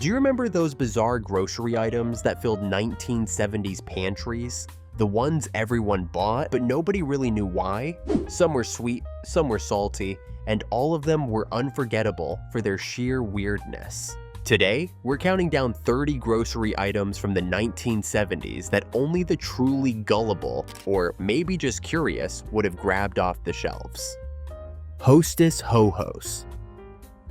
Do you remember those bizarre grocery items that filled 1970s pantries? The ones everyone bought, but nobody really knew why? Some were sweet, some were salty, and all of them were unforgettable for their sheer weirdness. Today, we're counting down 30 grocery items from the 1970s that only the truly gullible, or maybe just curious, would have grabbed off the shelves. Hostess Ho-Hos.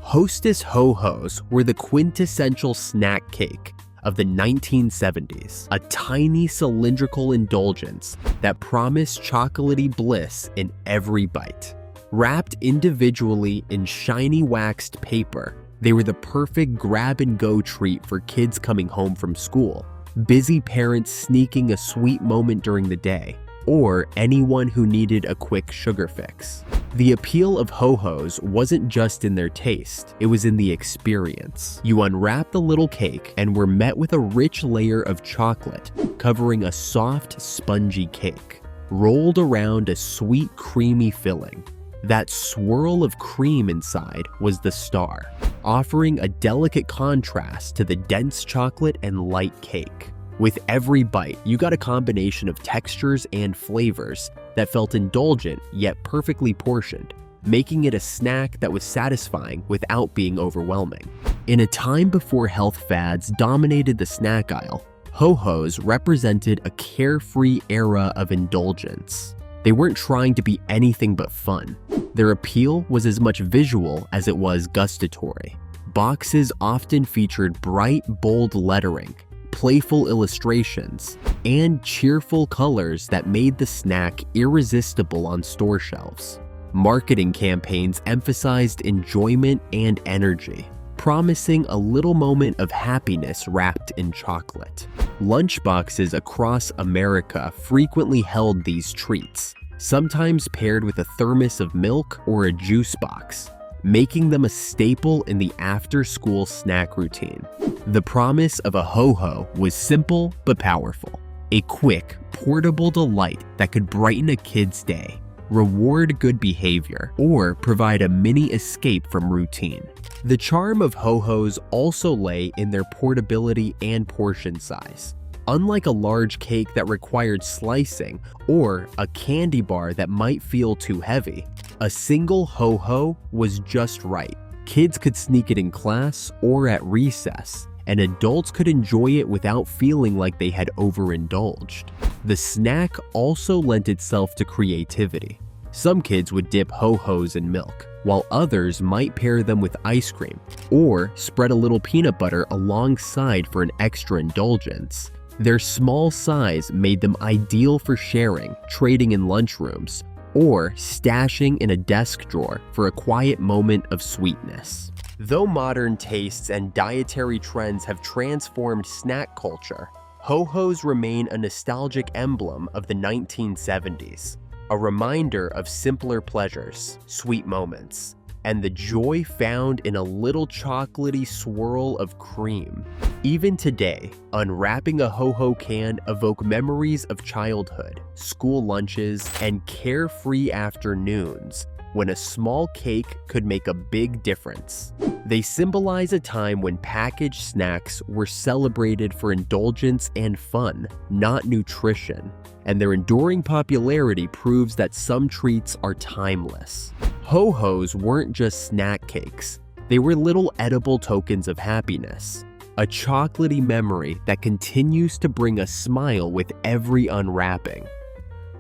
Hostess Ho-Hos were the quintessential snack cake of the 1970s, a tiny cylindrical indulgence that promised chocolatey bliss in every bite. Wrapped individually in shiny waxed paper, they were the perfect grab-and-go treat for kids coming home from school, busy parents sneaking a sweet moment during the day, or anyone who needed a quick sugar fix. The appeal of Ho-Hos wasn't just in their taste, it was in the experience. You unwrapped the little cake and were met with a rich layer of chocolate covering a soft, spongy cake, rolled around a sweet, creamy filling. That swirl of cream inside was the star, offering a delicate contrast to the dense chocolate and light cake. With every bite, you got a combination of textures and flavors that felt indulgent yet perfectly portioned, making it a snack that was satisfying without being overwhelming. In a time before health fads dominated the snack aisle, Ho-Hos represented a carefree era of indulgence. They weren't trying to be anything but fun. Their appeal was as much visual as it was gustatory. Boxes often featured bright, bold lettering, playful illustrations, and cheerful colors that made the snack irresistible on store shelves. Marketing campaigns emphasized enjoyment and energy, promising a little moment of happiness wrapped in chocolate. Lunchboxes across America frequently held these treats, sometimes paired with a thermos of milk or a juice box, making them a staple in the after-school snack routine. The promise of a Ho-Ho was simple but powerful. A quick, portable delight that could brighten a kid's day, reward good behavior, or provide a mini escape from routine. The charm of Ho-Hos also lay in their portability and portion size. Unlike a large cake that required slicing or a candy bar that might feel too heavy, a single Ho-Ho was just right. Kids could sneak it in class or at recess, and adults could enjoy it without feeling like they had overindulged. The snack also lent itself to creativity. Some kids would dip Ho-Hos in milk, while others might pair them with ice cream, or spread a little peanut butter alongside for an extra indulgence. Their small size made them ideal for sharing, trading in lunchrooms, or stashing in a desk drawer for a quiet moment of sweetness. Though modern tastes and dietary trends have transformed snack culture, Ho-Hos remain a nostalgic emblem of the 1970s, a reminder of simpler pleasures, sweet moments, and the joy found in a little chocolatey swirl of cream. Even today, unwrapping a Ho-Ho can evoke memories of childhood, school lunches, and carefree afternoons when a small cake could make a big difference. They symbolize a time when packaged snacks were celebrated for indulgence and fun, not nutrition, and their enduring popularity proves that some treats are timeless. Ho-Hos weren't just snack cakes, they were little edible tokens of happiness, a chocolatey memory that continues to bring a smile with every unwrapping.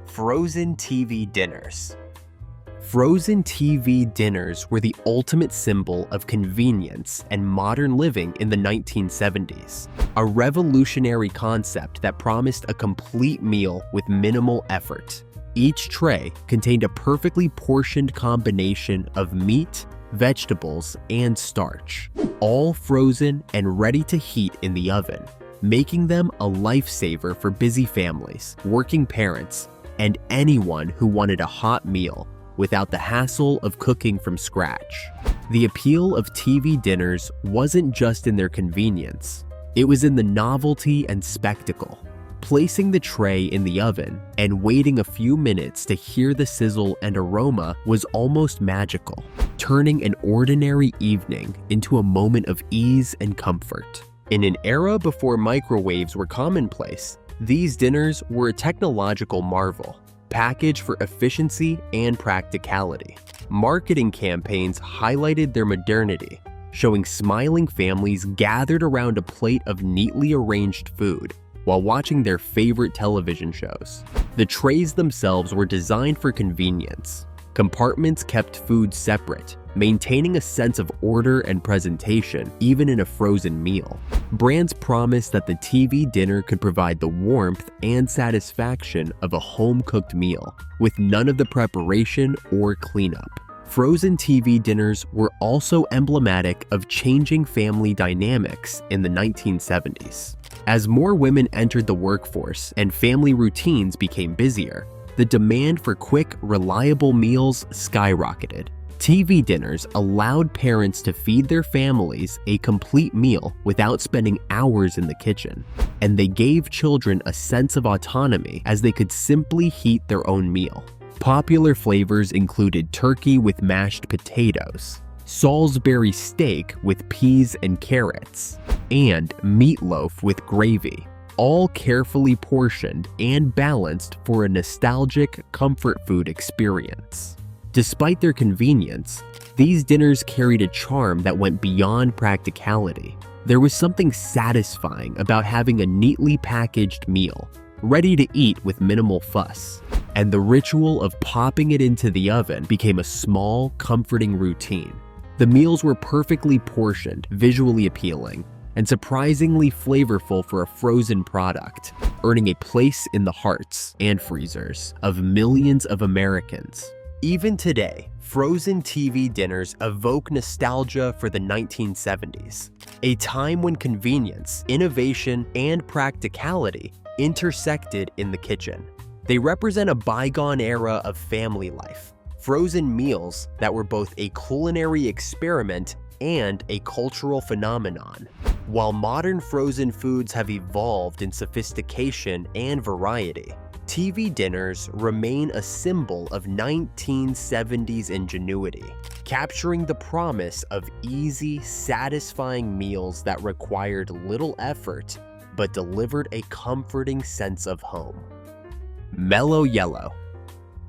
Frozen TV dinners. Frozen TV dinners were the ultimate symbol of convenience and modern living in the 1970s, a revolutionary concept that promised a complete meal with minimal effort. Each tray contained a perfectly portioned combination of meat, vegetables, and starch, all frozen and ready to heat in the oven, making them a lifesaver for busy families, working parents, and anyone who wanted a hot meal without the hassle of cooking from scratch. The appeal of TV dinners wasn't just in their convenience, it was in the novelty and spectacle. Placing the tray in the oven and waiting a few minutes to hear the sizzle and aroma was almost magical. turning an ordinary evening into a moment of ease and comfort. In an era before microwaves were commonplace, these dinners were a technological marvel, packaged for efficiency and practicality. Marketing campaigns highlighted their modernity, showing smiling families gathered around a plate of neatly arranged food while watching their favorite television shows. The trays themselves were designed for convenience. Compartments kept food separate, maintaining a sense of order and presentation even in a frozen meal. Brands promised that the TV dinner could provide the warmth and satisfaction of a home-cooked meal, with none of the preparation or cleanup. Frozen TV dinners were also emblematic of changing family dynamics in the 1970s. As more women entered the workforce and family routines became busier, the demand for quick, reliable meals skyrocketed. TV dinners allowed parents to feed their families a complete meal without spending hours in the kitchen, and they gave children a sense of autonomy as they could simply heat their own meal. Popular flavors included turkey with mashed potatoes, Salisbury steak with peas and carrots, and meatloaf with gravy, all carefully portioned and balanced for a nostalgic comfort food experience. Despite their convenience, these dinners carried a charm that went beyond practicality. There was something satisfying about having a neatly packaged meal, ready to eat with minimal fuss, and the ritual of popping it into the oven became a small, comforting routine. The meals were perfectly portioned, visually appealing, and surprisingly flavorful for a frozen product, earning a place in the hearts and freezers of millions of Americans. Even today, frozen TV dinners evoke nostalgia for the 1970s, a time when convenience, innovation, and practicality intersected in the kitchen. They represent a bygone era of family life, frozen meals that were both a culinary experiment and a cultural phenomenon. While modern frozen foods have evolved in sophistication and variety, TV dinners remain a symbol of 1970s ingenuity, capturing the promise of easy, satisfying meals that required little effort but delivered a comforting sense of home. Mellow Yellow.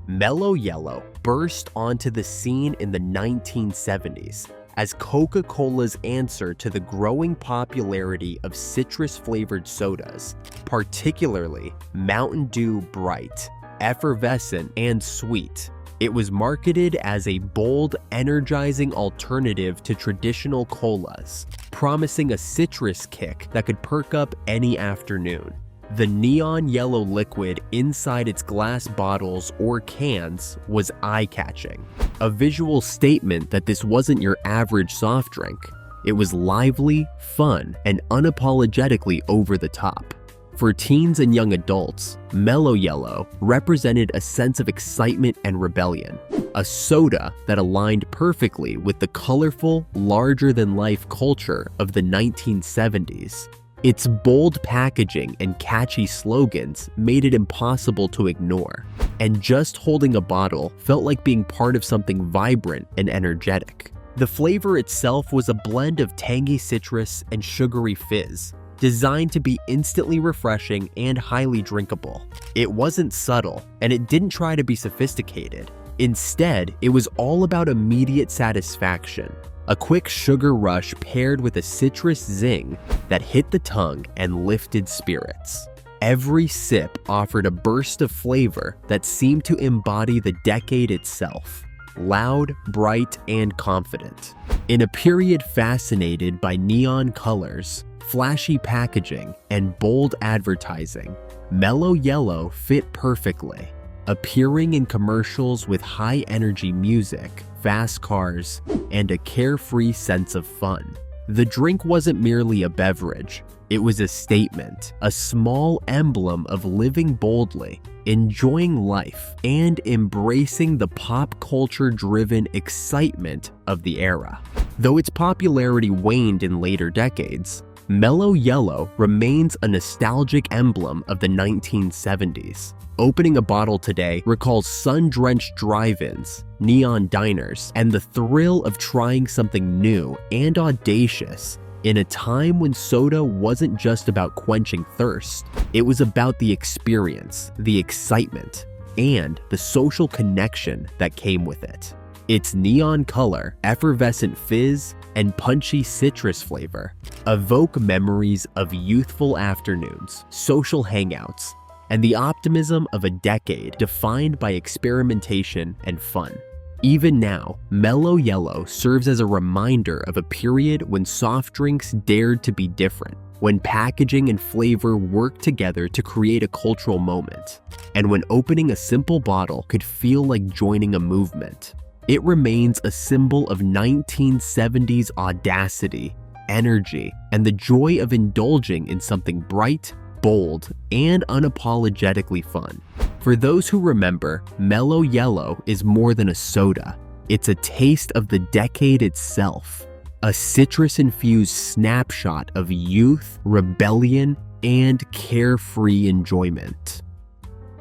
Mellow Yellow burst onto the scene in the 1970s as Coca-Cola's answer to the growing popularity of citrus-flavored sodas, particularly Mountain Dew Bright, effervescent, and sweet. It was marketed as a bold, energizing alternative to traditional colas, promising a citrus kick that could perk up any afternoon. The neon yellow liquid inside its glass bottles or cans was eye-catching, a visual statement that this wasn't your average soft drink. It was lively, fun, and unapologetically over the top. For teens and young adults, Mellow Yellow represented a sense of excitement and rebellion, a soda that aligned perfectly with the colorful, larger-than-life culture of the 1970s. Its bold packaging and catchy slogans made it impossible to ignore, and just holding a bottle felt like being part of something vibrant and energetic. The flavor itself was a blend of tangy citrus and sugary fizz, designed to be instantly refreshing and highly drinkable. It wasn't subtle, and it didn't try to be sophisticated. Instead, it was all about immediate satisfaction. A quick sugar rush paired with a citrus zing that hit the tongue and lifted spirits. Every sip offered a burst of flavor that seemed to embody the decade itself, loud, bright, and confident. In a period fascinated by neon colors, flashy packaging, and bold advertising, Mellow Yellow fit perfectly, appearing in commercials with high-energy music, fast cars, and a carefree sense of fun. The drink wasn't merely a beverage, it was a statement, a small emblem of living boldly, enjoying life, and embracing the pop culture-driven excitement of the era. Though its popularity waned in later decades, Mellow Yellow remains a nostalgic emblem of the 1970s. Opening a bottle today recalls sun-drenched drive-ins, neon diners, and the thrill of trying something new and audacious in a time when soda wasn't just about quenching thirst. It was about the experience, the excitement, and the social connection that came with it. Its neon color, effervescent fizz, and punchy citrus flavor evoke memories of youthful afternoons, social hangouts, and the optimism of a decade defined by experimentation and fun. Even now, Mellow Yellow serves as a reminder of a period when soft drinks dared to be different, when packaging and flavor worked together to create a cultural moment, and when opening a simple bottle could feel like joining a movement. It remains a symbol of 1970s audacity, energy, and the joy of indulging in something bright, bold, and unapologetically fun. For those who remember, Mellow Yellow is more than a soda. It's a taste of the decade itself, a citrus-infused snapshot of youth, rebellion, and carefree enjoyment.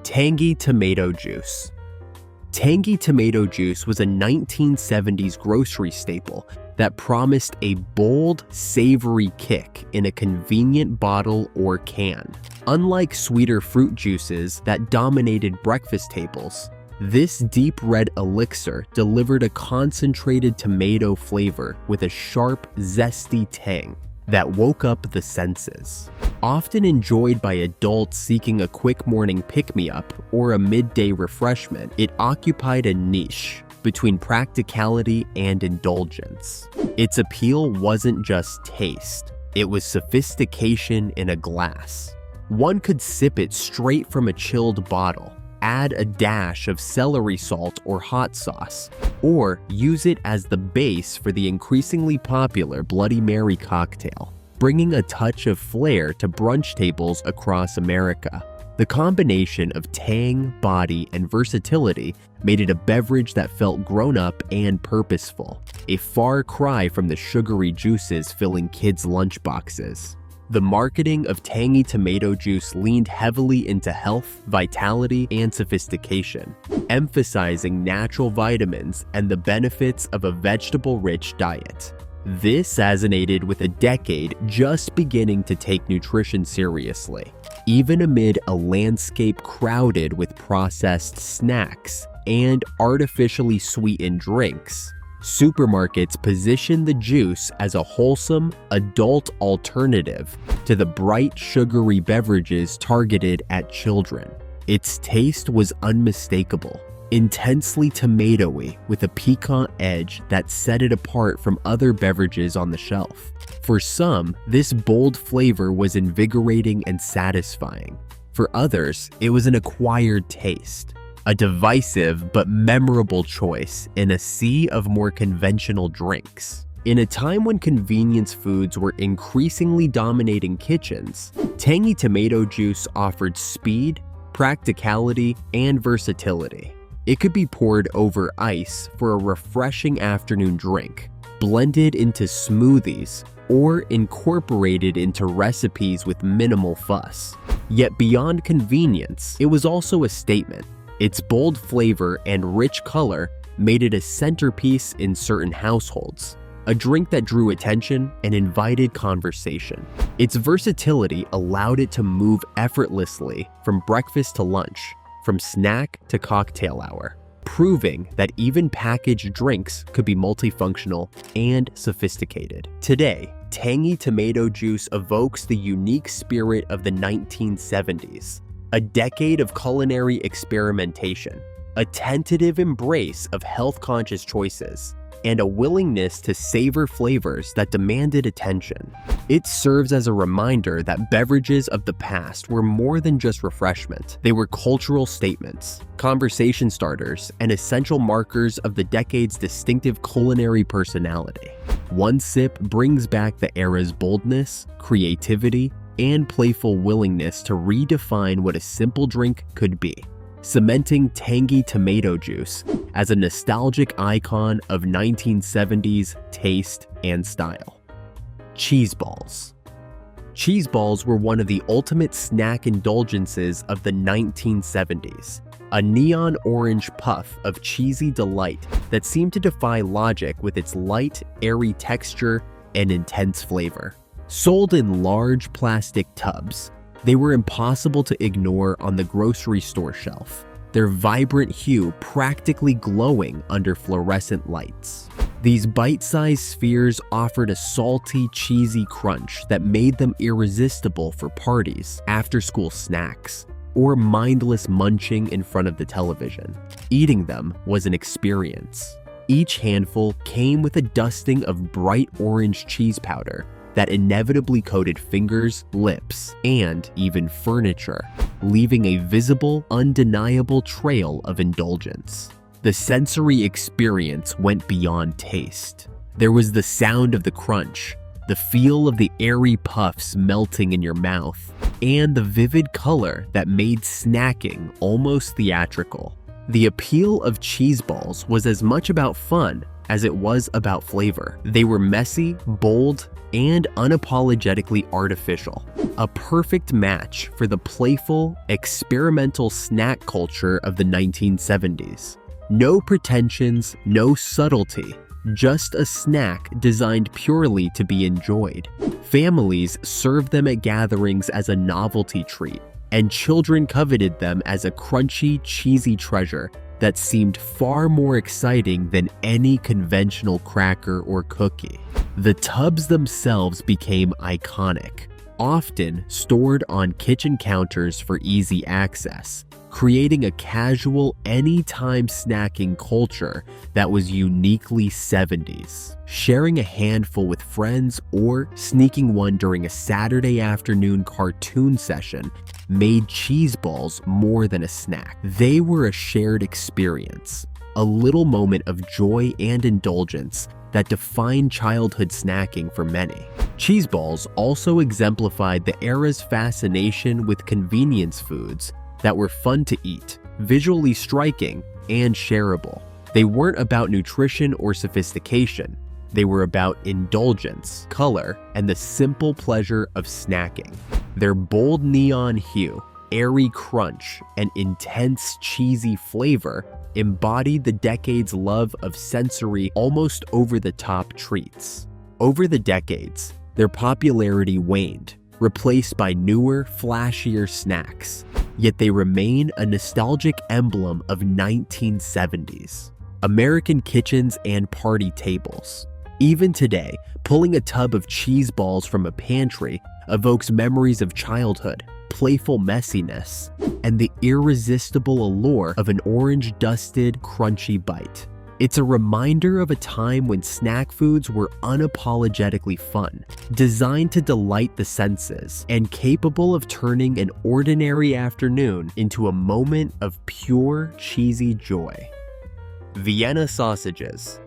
Tangy tomato juice. Tangy tomato juice was a 1970s grocery staple that promised a bold, savory kick in a convenient bottle or can. Unlike sweeter fruit juices that dominated breakfast tables, this deep red elixir delivered a concentrated tomato flavor with a sharp, zesty tang that woke up the senses. Often enjoyed by adults seeking a quick morning pick-me-up or a midday refreshment, it occupied a niche between practicality and indulgence. Its appeal wasn't just taste, it was sophistication in a glass. One could sip it straight from a chilled bottle, add a dash of celery salt or hot sauce, or use it as the base for the increasingly popular Bloody Mary cocktail, bringing a touch of flair to brunch tables across America. The combination of tang, body, and versatility made it a beverage that felt grown-up and purposeful, a far cry from the sugary juices filling kids' lunchboxes. The marketing of tangy tomato juice leaned heavily into health, vitality, and sophistication, emphasizing natural vitamins and the benefits of a vegetable-rich diet. This resonated with a decade just beginning to take nutrition seriously, even amid a landscape crowded with processed snacks and artificially sweetened drinks. Supermarkets position the juice as a wholesome, adult alternative to the bright, sugary beverages targeted at children. Its taste was unmistakable, intensely tomatoey with a piquant edge that set it apart from other beverages on the shelf. For some, this bold flavor was invigorating and satisfying. For others, it was an acquired taste, a divisive but memorable choice in a sea of more conventional drinks. In a time when convenience foods were increasingly dominating kitchens, tangy tomato juice offered speed, practicality, and versatility. It could be poured over ice for a refreshing afternoon drink, blended into smoothies, or incorporated into recipes with minimal fuss. Yet beyond convenience, it was also a statement. Its bold flavor and rich color made it a centerpiece in certain households, a drink that drew attention and invited conversation. Its versatility allowed it to move effortlessly from breakfast to lunch, from snack to cocktail hour, proving that even packaged drinks could be multifunctional and sophisticated. Today, tangy tomato juice evokes the unique spirit of the 1970s, a decade of culinary experimentation, a tentative embrace of health-conscious choices, and a willingness to savor flavors that demanded attention. It serves as a reminder that beverages of the past were more than just refreshment. They were cultural statements, conversation starters, and essential markers of the decade's distinctive culinary personality. One sip brings back the era's boldness, creativity, and playful willingness to redefine what a simple drink could be, cementing tangy tomato juice as a nostalgic icon of 1970s taste and style. Cheese balls. Cheese balls were one of the ultimate snack indulgences of the 1970s. A neon orange puff of cheesy delight that seemed to defy logic with its light, airy texture and intense flavor. Sold in large plastic tubs, they were impossible to ignore on the grocery store shelf, their vibrant hue practically glowing under fluorescent lights. These bite-sized spheres offered a salty, cheesy crunch that made them irresistible for parties, after-school snacks, or mindless munching in front of the television. Eating them was an experience. Each handful came with a dusting of bright orange cheese powder that inevitably coated fingers, lips, and even furniture, leaving a visible, undeniable trail of indulgence. The sensory experience went beyond taste. There was the sound of the crunch, the feel of the airy puffs melting in your mouth, and the vivid color that made snacking almost theatrical. The appeal of cheese balls was as much about fun as it was about flavor. They were messy, bold, and unapologetically artificial. A perfect match for the playful, experimental snack culture of the 1970s. No pretensions, no subtlety, just a snack designed purely to be enjoyed. Families served them at gatherings as a novelty treat, and children coveted them as a crunchy, cheesy treasure that seemed far more exciting than any conventional cracker or cookie. The tubs themselves became iconic, often stored on kitchen counters for easy access, creating a casual, anytime snacking culture that was uniquely 70s. Sharing a handful with friends or sneaking one during a Saturday afternoon cartoon session made cheese balls more than a snack. They were a shared experience, a little moment of joy and indulgence that defined childhood snacking for many. Cheese balls also exemplified the era's fascination with convenience foods that were fun to eat, visually striking, and shareable. They weren't about nutrition or sophistication. They were about indulgence, color, and the simple pleasure of snacking. Their bold neon hue, airy crunch, and intense cheesy flavor embodied the decade's love of sensory, almost over-the-top treats. Over the decades, their popularity waned, replaced by newer, flashier snacks. Yet they remain a nostalgic emblem of 1970s American kitchens and party tables. Even today, pulling a tub of cheese balls from a pantry evokes memories of childhood, playful messiness, and the irresistible allure of an orange-dusted, crunchy bite. It's a reminder of a time when snack foods were unapologetically fun, designed to delight the senses, and capable of turning an ordinary afternoon into a moment of pure, cheesy joy. Vienna sausages.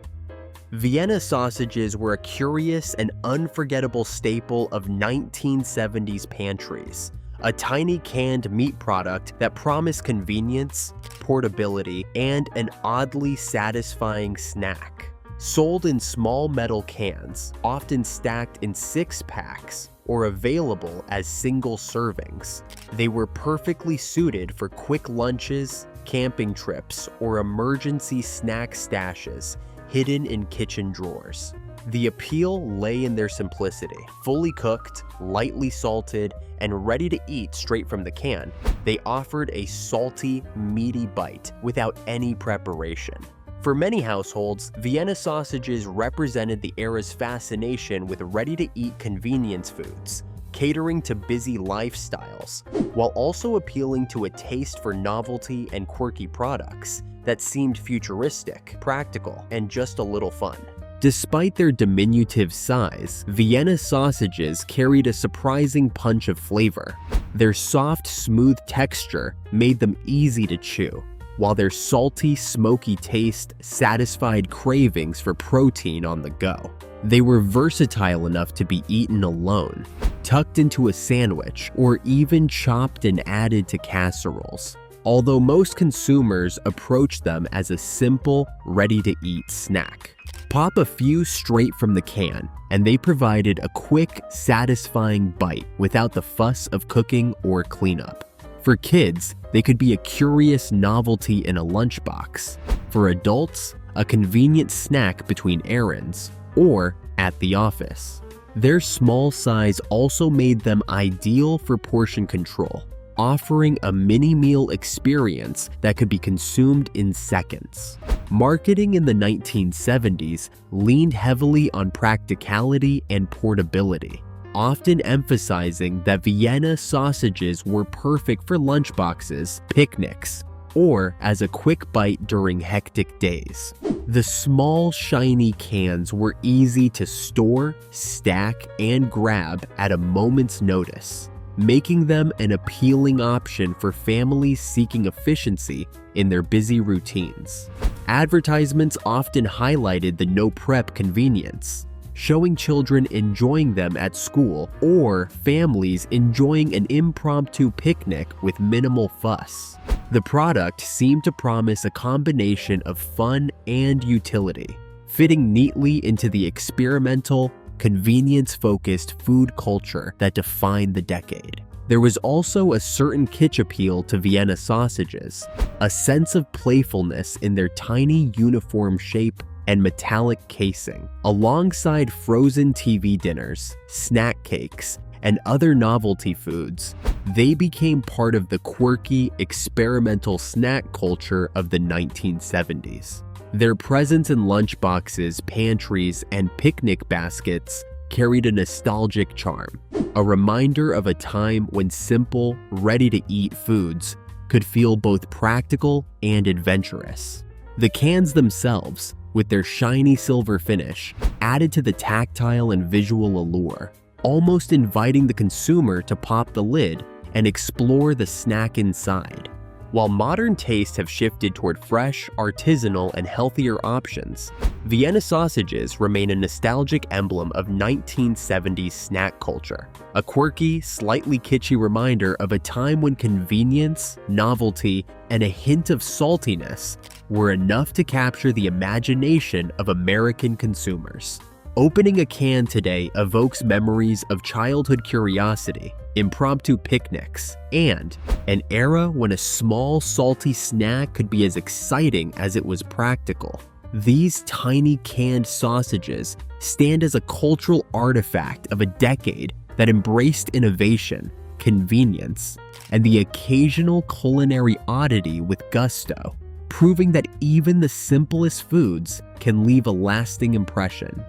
Vienna sausages were a curious and unforgettable staple of 1970s pantries. A tiny canned meat product that promised convenience, portability, and an oddly satisfying snack. Sold in small metal cans, often stacked in 6-packs, or available as single servings, they were perfectly suited for quick lunches, camping trips, or emergency snack stashes hidden in kitchen drawers. The appeal lay in their simplicity. Fully cooked, lightly salted, and ready to eat straight from the can, they offered a salty, meaty bite without any preparation. For many households, Vienna sausages represented the era's fascination with ready-to-eat convenience foods, catering to busy lifestyles, while also appealing to a taste for novelty and quirky products that seemed futuristic, practical, and just a little fun. Despite their diminutive size, Vienna sausages carried a surprising punch of flavor. Their soft, smooth texture made them easy to chew, while their salty, smoky taste satisfied cravings for protein on the go. They were versatile enough to be eaten alone, tucked into a sandwich, or even chopped and added to casseroles. Although most consumers approached them as a simple, ready-to-eat snack. Pop a few straight from the can, and they provided a quick, satisfying bite without the fuss of cooking or cleanup. For kids, they could be a curious novelty in a lunchbox. For adults, a convenient snack between errands or at the office. Their small size also made them ideal for portion control, offering a mini meal experience that could be consumed in seconds. Marketing in the 1970s leaned heavily on practicality and portability, often emphasizing that Vienna sausages were perfect for lunchboxes, picnics, or as a quick bite during hectic days. The small, shiny cans were easy to store, stack, and grab at a moment's notice, making them an appealing option for families seeking efficiency in their busy routines. Advertisements often highlighted the no-prep convenience, showing children enjoying them at school or families enjoying an impromptu picnic with minimal fuss. The product seemed to promise a combination of fun and utility, fitting neatly into the experimental, convenience-focused food culture that defined the decade. There was also a certain kitsch appeal to Vienna sausages, a sense of playfulness in their tiny uniform shape and metallic casing. Alongside frozen TV dinners, snack cakes, and other novelty foods, they became part of the quirky, experimental snack culture of the 1970s. Their presence in lunchboxes, pantries, and picnic baskets carried a nostalgic charm, a reminder of a time when simple, ready-to-eat foods could feel both practical and adventurous. The cans themselves, with their shiny silver finish, added to the tactile and visual allure, almost inviting the consumer to pop the lid and explore the snack inside. While modern tastes have shifted toward fresh, artisanal, and healthier options, Vienna sausages remain a nostalgic emblem of 1970s snack culture, a quirky, slightly kitschy reminder of a time when convenience, novelty, and a hint of saltiness were enough to capture the imagination of American consumers. Opening a can today evokes memories of childhood curiosity, impromptu picnics, and an era when a small, salty snack could be as exciting as it was practical. These tiny canned sausages stand as a cultural artifact of a decade that embraced innovation, convenience, and the occasional culinary oddity with gusto, proving that even the simplest foods can leave a lasting impression.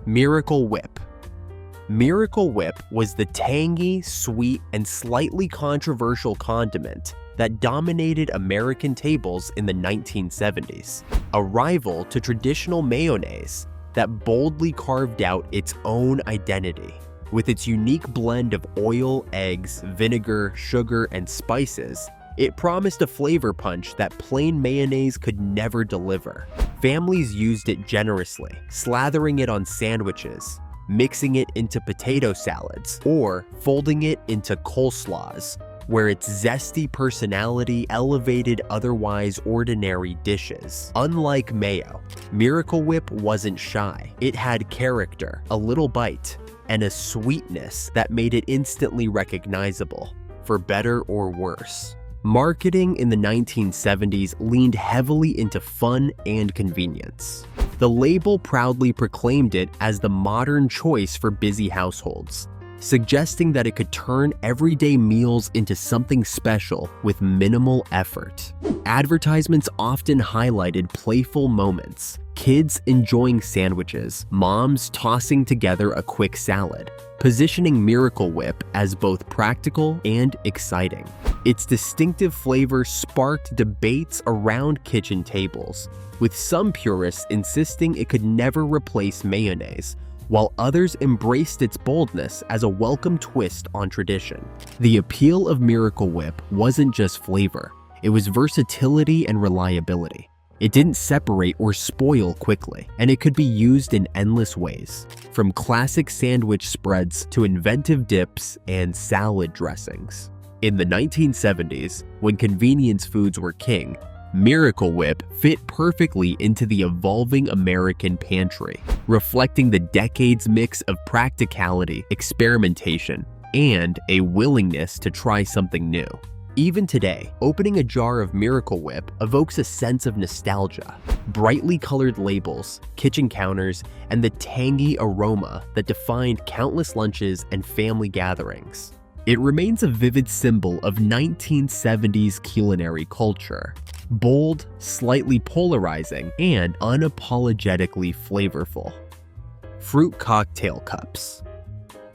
Miracle Whip. Miracle Whip was the tangy, sweet, and slightly controversial condiment that dominated American tables in the 1970s, a rival to traditional mayonnaise that boldly carved out its own identity. With its unique blend of oil, eggs, vinegar, sugar, and spices, it promised a flavor punch that plain mayonnaise could never deliver. Families used it generously, slathering it on sandwiches, mixing it into potato salads, or folding it into coleslaws, where its zesty personality elevated otherwise ordinary dishes. Unlike mayo, Miracle Whip wasn't shy. It had character, a little bite, and a sweetness that made it instantly recognizable, for better or worse. Marketing in the 1970s leaned heavily into fun and convenience. The label proudly proclaimed it as the modern choice for busy households, suggesting that it could turn everyday meals into something special with minimal effort. Advertisements often highlighted playful moments, kids enjoying sandwiches, moms tossing together a quick salad, positioning Miracle Whip as both practical and exciting. Its distinctive flavor sparked debates around kitchen tables, with some purists insisting it could never replace mayonnaise, while others embraced its boldness as a welcome twist on tradition. The appeal of Miracle Whip wasn't just flavor, it was versatility and reliability. It didn't separate or spoil quickly, and it could be used in endless ways, from classic sandwich spreads to inventive dips and salad dressings. In the 1970s, when convenience foods were king, Miracle Whip fit perfectly into the evolving American pantry, reflecting the decades' mix of practicality, experimentation, and a willingness to try something new. Even today, opening a jar of Miracle Whip evokes a sense of nostalgia. Brightly colored labels, kitchen counters, and the tangy aroma that defined countless lunches and family gatherings. It remains a vivid symbol of 1970s culinary culture. Bold, slightly polarizing, and unapologetically flavorful. Fruit cocktail cups.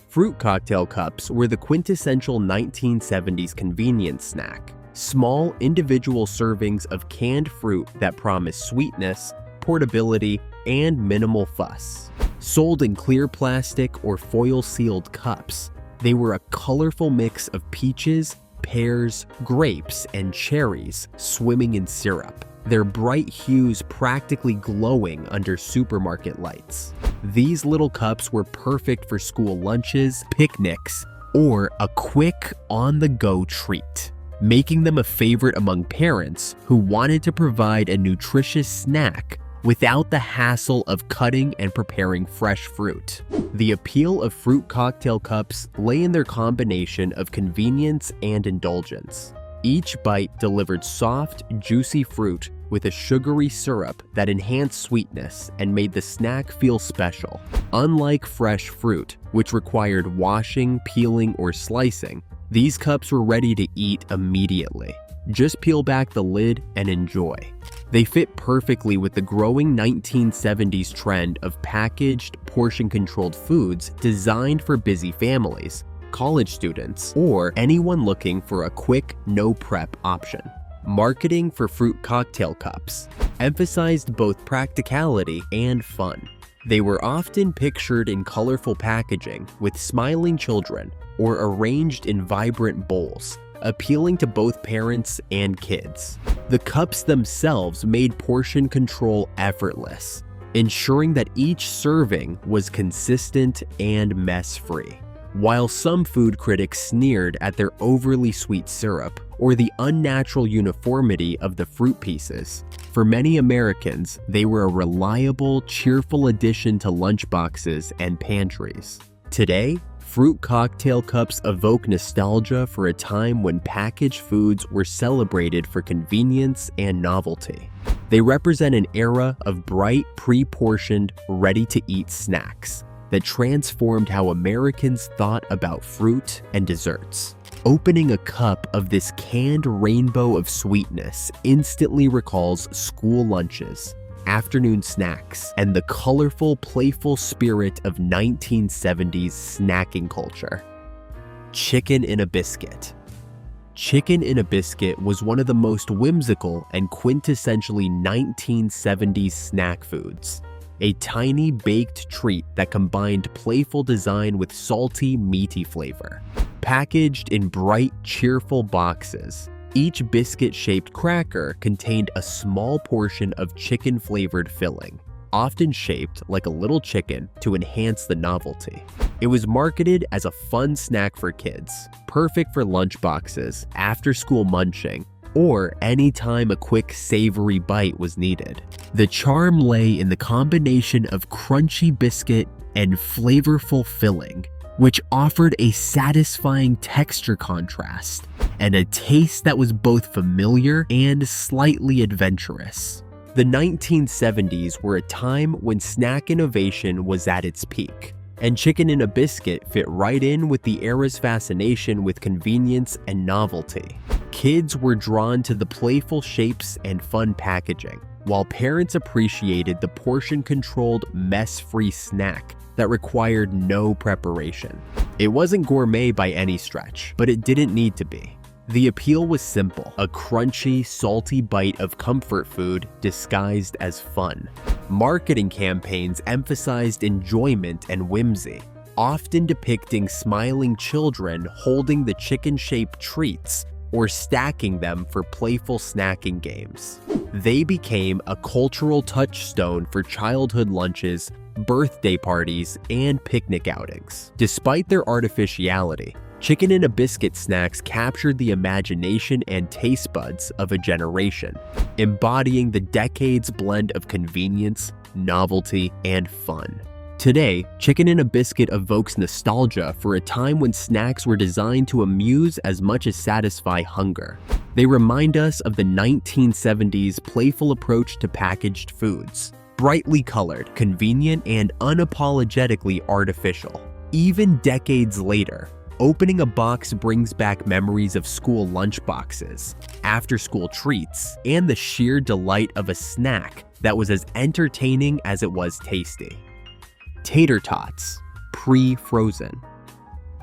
Fruit cocktail cups were the quintessential 1970s convenience snack. Small, individual servings of canned fruit that promise sweetness, portability, and minimal fuss. Sold in clear plastic or foil-sealed cups, they were a colorful mix of peaches, pears, grapes, and cherries swimming in syrup, their bright hues practically glowing under supermarket lights. These little cups were perfect for school lunches, picnics, or a quick on-the-go treat, making them a favorite among parents who wanted to provide a nutritious snack without the hassle of cutting and preparing fresh fruit. The appeal of fruit cocktail cups lay in their combination of convenience and indulgence. Each bite delivered soft, juicy fruit with a sugary syrup that enhanced sweetness and made the snack feel special. Unlike fresh fruit, which required washing, peeling, or slicing, these cups were ready to eat immediately. Just peel back the lid and enjoy. They fit perfectly with the growing 1970s trend of packaged, portion-controlled foods designed for busy families, college students, or anyone looking for a quick, no-prep option. Marketing for fruit cocktail cups emphasized both practicality and fun. They were often pictured in colorful packaging with smiling children or arranged in vibrant bowls, appealing to both parents and kids. The cups themselves made portion control effortless, ensuring that each serving was consistent and mess-free. While some food critics sneered at their overly sweet syrup or the unnatural uniformity of the fruit pieces, for many Americans, they were a reliable, cheerful addition to lunchboxes and pantries. Today, fruit cocktail cups evoke nostalgia for a time when packaged foods were celebrated for convenience and novelty. They represent an era of bright, pre-portioned, ready-to-eat snacks that transformed how Americans thought about fruit and desserts. Opening a cup of this canned rainbow of sweetness instantly recalls school lunches, afternoon snacks, and the colorful, playful spirit of 1970s snacking culture. Chicken in a biscuit. Chicken in a biscuit was one of the most whimsical and quintessentially 1970s snack foods. A tiny baked treat that combined playful design with salty, meaty flavor. Packaged in bright, cheerful boxes, each biscuit-shaped cracker contained a small portion of chicken-flavored filling, often shaped like a little chicken to enhance the novelty. It was marketed as a fun snack for kids, perfect for lunchboxes, after-school munching, or anytime a quick savory bite was needed. The charm lay in the combination of crunchy biscuit and flavorful filling, which offered a satisfying texture contrast and a taste that was both familiar and slightly adventurous. The 1970s were a time when snack innovation was at its peak, and chicken in a biscuit fit right in with the era's fascination with convenience and novelty. Kids were drawn to the playful shapes and fun packaging, while parents appreciated the portion-controlled, mess-free snack that required no preparation. It wasn't gourmet by any stretch, but it didn't need to be. The appeal was simple, a crunchy, salty bite of comfort food disguised as fun. Marketing campaigns emphasized enjoyment and whimsy, often depicting smiling children holding the chicken-shaped treats or stacking them for playful snacking games. They became a cultural touchstone for childhood lunches, birthday parties, and picnic outings. Despite their artificiality, Chicken in a biscuit snacks captured the imagination and taste buds of a generation, embodying the decade's blend of convenience, novelty, and fun. Today, chicken in a biscuit evokes nostalgia for a time when snacks were designed to amuse as much as satisfy hunger. They remind us of the 1970s playful approach to packaged foods, brightly colored, convenient, and unapologetically artificial. Even decades later, opening a box brings back memories of school lunchboxes, after-school treats, and the sheer delight of a snack that was as entertaining as it was tasty. Tater tots, pre-frozen.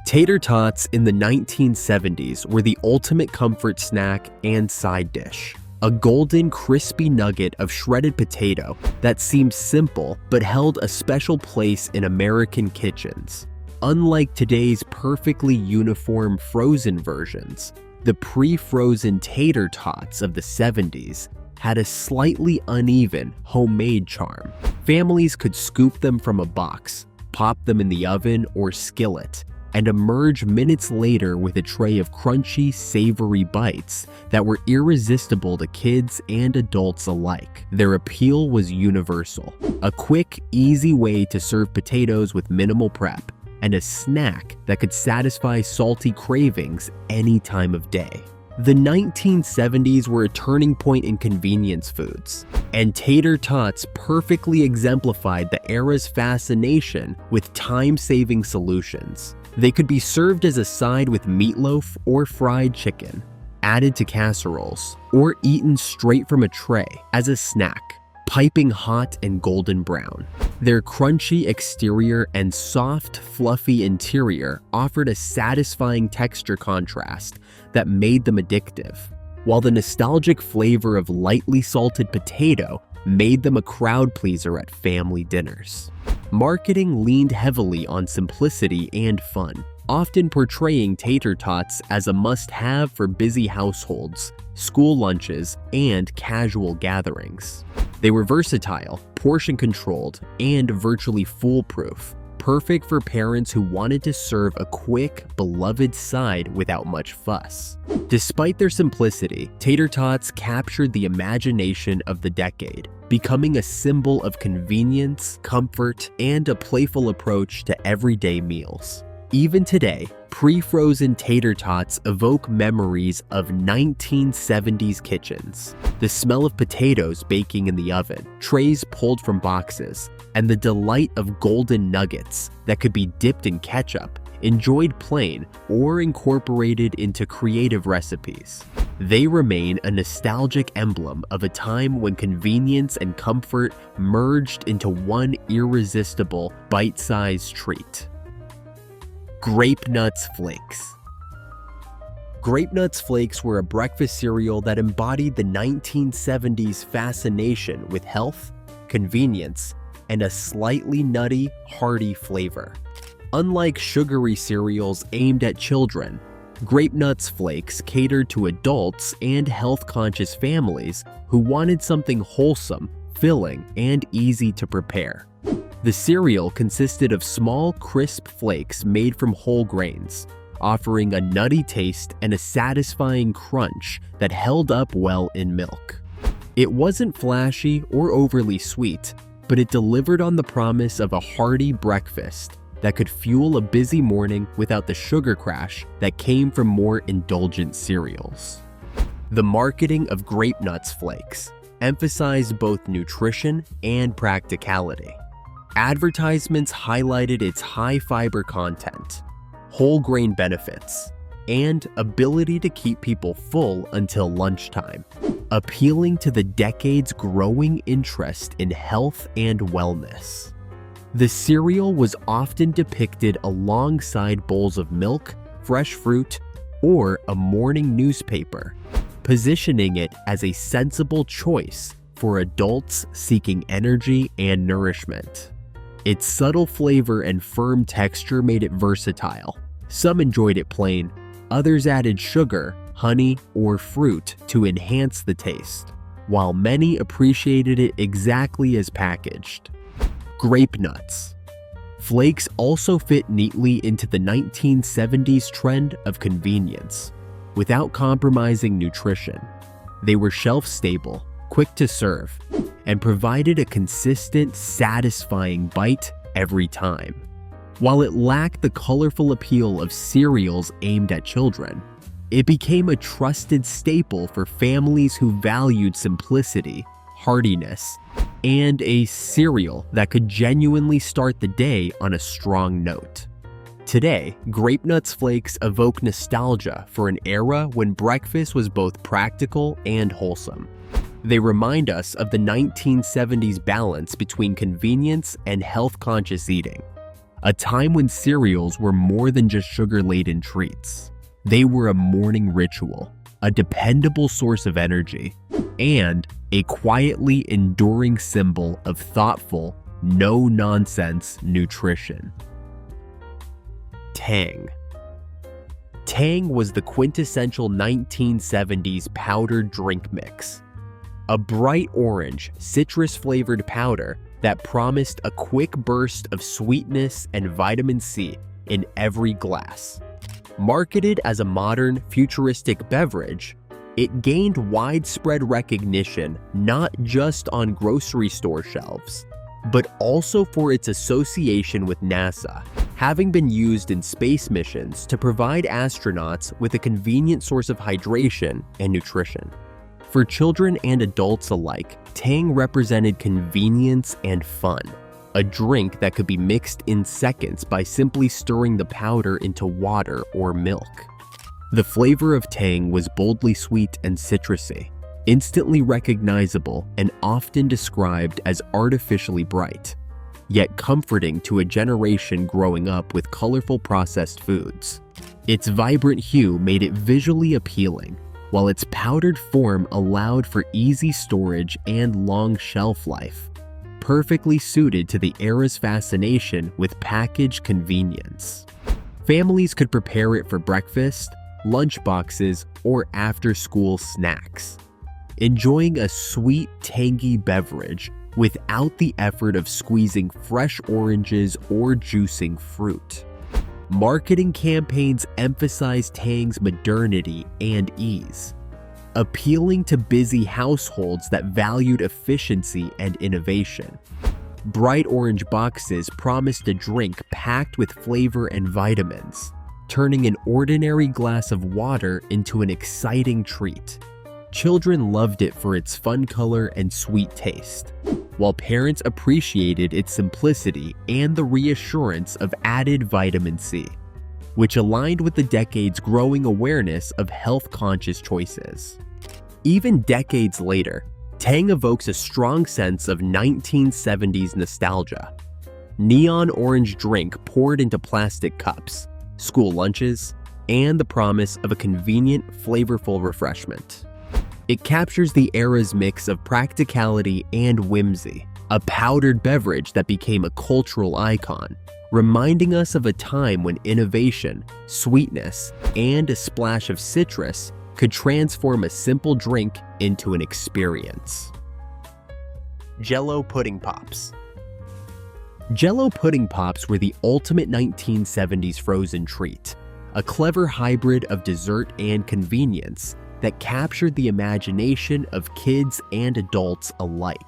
Tater tots in the 1970s were the ultimate comfort snack and side dish. A golden, crispy nugget of shredded potato that seemed simple but held a special place in American kitchens. Unlike today's perfectly uniform frozen versions, the pre-frozen tater tots of the 70s had a slightly uneven, homemade charm. Families could scoop them from a box, pop them in the oven or skillet, and emerge minutes later with a tray of crunchy, savory bites that were irresistible to kids and adults alike. Their appeal was universal, a quick, easy way to serve potatoes with minimal prep, and a snack that could satisfy salty cravings any time of day. The 1970s were a turning point in convenience foods, and tater tots perfectly exemplified the era's fascination with time-saving solutions. They could be served as a side with meatloaf or fried chicken, added to casseroles, or eaten straight from a tray as a snack, piping hot and golden brown. Their crunchy exterior and soft, fluffy interior offered a satisfying texture contrast that made them addictive, while the nostalgic flavor of lightly salted potato made them a crowd pleaser at family dinners. Marketing leaned heavily on simplicity and fun, often portraying tater tots as a must-have for busy households, school lunches, and casual gatherings. They were versatile, portion-controlled, and virtually foolproof, perfect for parents who wanted to serve a quick, beloved side without much fuss. Despite their simplicity, tater tots captured the imagination of the decade, becoming a symbol of convenience, comfort, and a playful approach to everyday meals. Even today, pre-frozen tater tots evoke memories of 1970s kitchens. The smell of potatoes baking in the oven, trays pulled from boxes, and the delight of golden nuggets that could be dipped in ketchup, enjoyed plain, or incorporated into creative recipes. They remain a nostalgic emblem of a time when convenience and comfort merged into one irresistible, bite-sized treat. Grape Nuts Flakes. Grape Nuts Flakes were a breakfast cereal that embodied the 1970s fascination with health, convenience, and a slightly nutty, hearty flavor. Unlike sugary cereals aimed at children, Grape Nuts Flakes catered to adults and health-conscious families who wanted something wholesome, filling, and easy to prepare. The cereal consisted of small, crisp flakes made from whole grains, offering a nutty taste and a satisfying crunch that held up well in milk. It wasn't flashy or overly sweet, but it delivered on the promise of a hearty breakfast that could fuel a busy morning without the sugar crash that came from more indulgent cereals. The marketing of Grape Nuts Flakes emphasized both nutrition and practicality. Advertisements highlighted its high fiber content, whole grain benefits, and ability to keep people full until lunchtime, appealing to the decade's growing interest in health and wellness. The cereal was often depicted alongside bowls of milk, fresh fruit, or a morning newspaper, positioning it as a sensible choice for adults seeking energy and nourishment. Its subtle flavor and firm texture made it versatile. Some enjoyed it plain, others added sugar, honey, or fruit to enhance the taste, while many appreciated it exactly as packaged. Grape nuts. Flakes also fit neatly into the 1970s trend of convenience, without compromising nutrition. They were shelf-stable, quick to serve, and provided a consistent, satisfying bite every time. While it lacked the colorful appeal of cereals aimed at children, it became a trusted staple for families who valued simplicity, heartiness, and a cereal that could genuinely start the day on a strong note. Today, Grape Nuts Flakes evoke nostalgia for an era when breakfast was both practical and wholesome. They remind us of the 1970s balance between convenience and health-conscious eating, a time when cereals were more than just sugar-laden treats. They were a morning ritual, a dependable source of energy, and a quietly enduring symbol of thoughtful, no-nonsense nutrition. Tang. Tang was the quintessential 1970s powdered drink mix. A bright orange, citrus-flavored powder that promised a quick burst of sweetness and vitamin C in every glass. Marketed as a modern, futuristic beverage, it gained widespread recognition not just on grocery store shelves, but also for its association with NASA, having been used in space missions to provide astronauts with a convenient source of hydration and nutrition. For children and adults alike, Tang represented convenience and fun, a drink that could be mixed in seconds by simply stirring the powder into water or milk. The flavor of Tang was boldly sweet and citrusy, instantly recognizable and often described as artificially bright, yet comforting to a generation growing up with colorful processed foods. Its vibrant hue made it visually appealing, while its powdered form allowed for easy storage and long shelf life, perfectly suited to the era's fascination with packaged convenience. Families could prepare it for breakfast, lunch boxes, or after-school snacks, enjoying a sweet, tangy beverage without the effort of squeezing fresh oranges or juicing fruit. Marketing campaigns emphasized Tang's modernity and ease, appealing to busy households that valued efficiency and innovation. Bright orange boxes promised a drink packed with flavor and vitamins, turning an ordinary glass of water into an exciting treat. Children loved it for its fun color and sweet taste, while parents appreciated its simplicity and the reassurance of added vitamin C, which aligned with the decade's growing awareness of health-conscious choices. Even decades later, Tang evokes a strong sense of 1970s nostalgia. Neon orange drink poured into plastic cups, school lunches, and the promise of a convenient, flavorful refreshment. It captures the era's mix of practicality and whimsy, a powdered beverage that became a cultural icon, reminding us of a time when innovation, sweetness, and a splash of citrus could transform a simple drink into an experience. Jell-O Pudding Pops. Jell-O Pudding Pops were the ultimate 1970s frozen treat, a clever hybrid of dessert and convenience that captured the imagination of kids and adults alike.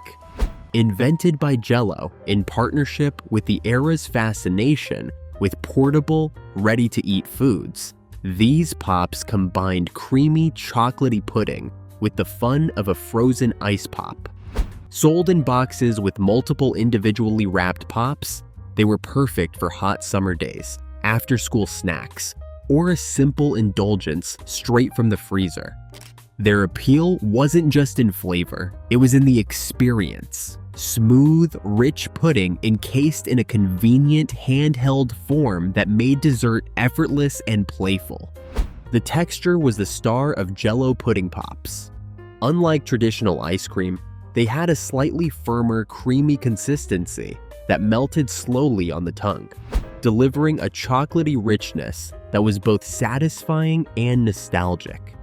Invented by Jell-O in partnership with the era's fascination with portable, ready-to-eat foods, these pops combined creamy, chocolatey pudding with the fun of a frozen ice pop. Sold in boxes with multiple individually wrapped pops, they were perfect for hot summer days, after-school snacks, or a simple indulgence straight from the freezer. Their appeal wasn't just in flavor, it was in the experience. Smooth, rich pudding encased in a convenient handheld form that made dessert effortless and playful. The texture was the star of Jell-O Pudding Pops. Unlike traditional ice cream, they had a slightly firmer, creamy consistency that melted slowly on the tongue, delivering a chocolatey richness that was both satisfying and nostalgic.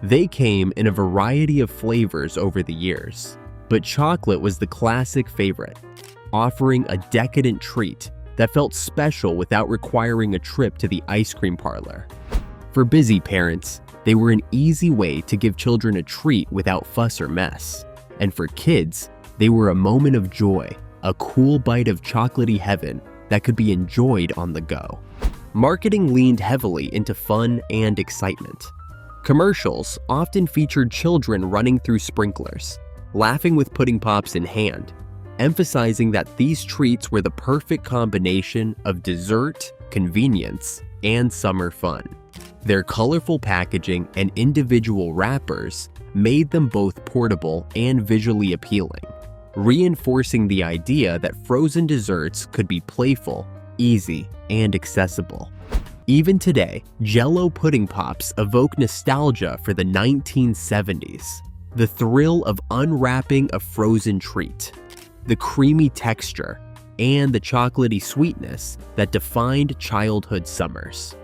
They came in a variety of flavors over the years, but chocolate was the classic favorite, offering a decadent treat that felt special without requiring a trip to the ice cream parlor. For busy parents, they were an easy way to give children a treat without fuss or mess. And for kids, they were a moment of joy, a cool bite of chocolatey heaven that could be enjoyed on the go. Marketing leaned heavily into fun and excitement. Commercials often featured children running through sprinklers, laughing with pudding pops in hand, emphasizing that these treats were the perfect combination of dessert, convenience, and summer fun. Their colorful packaging and individual wrappers made them both portable and visually appealing, reinforcing the idea that frozen desserts could be playful, easy, and accessible. Even today, Jell-O pudding pops evoke nostalgia for the 1970s. The thrill of unwrapping a frozen treat, the creamy texture, and the chocolatey sweetness that defined childhood summers.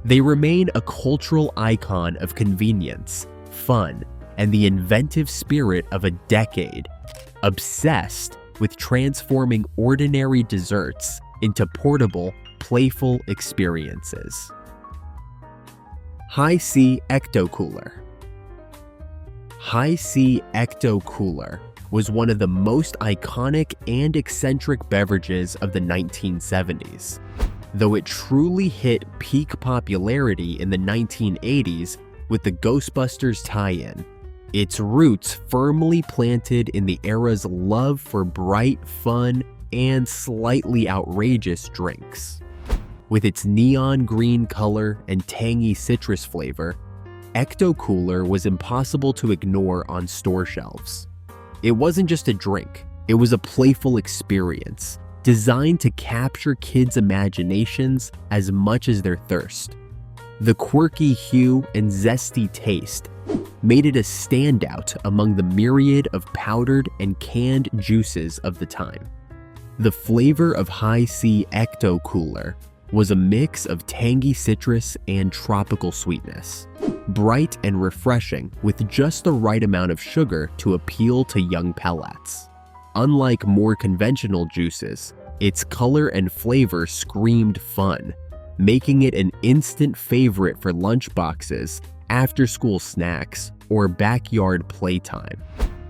They remain a cultural icon of convenience, fun, and the inventive spirit of a decade, obsessed with transforming ordinary desserts into portable, playful experiences. Hi-C Ecto Cooler. Hi-C Ecto Cooler was one of the most iconic and eccentric beverages of the 1970s. Though it truly hit peak popularity in the 1980s with the Ghostbusters tie-in, its roots firmly planted in the era's love for bright, fun, and slightly outrageous drinks. With its neon green color and tangy citrus flavor, Ecto Cooler was impossible to ignore on store shelves. It wasn't just a drink, it was a playful experience, designed to capture kids' imaginations as much as their thirst. The quirky hue and zesty taste made it a standout among the myriad of powdered and canned juices of the time. The flavor of Hi-C Ecto Cooler was a mix of tangy citrus and tropical sweetness, bright and refreshing with just the right amount of sugar to appeal to young palates. Unlike more conventional juices, its color and flavor screamed fun, making it an instant favorite for lunchboxes, after-school snacks, or backyard playtime.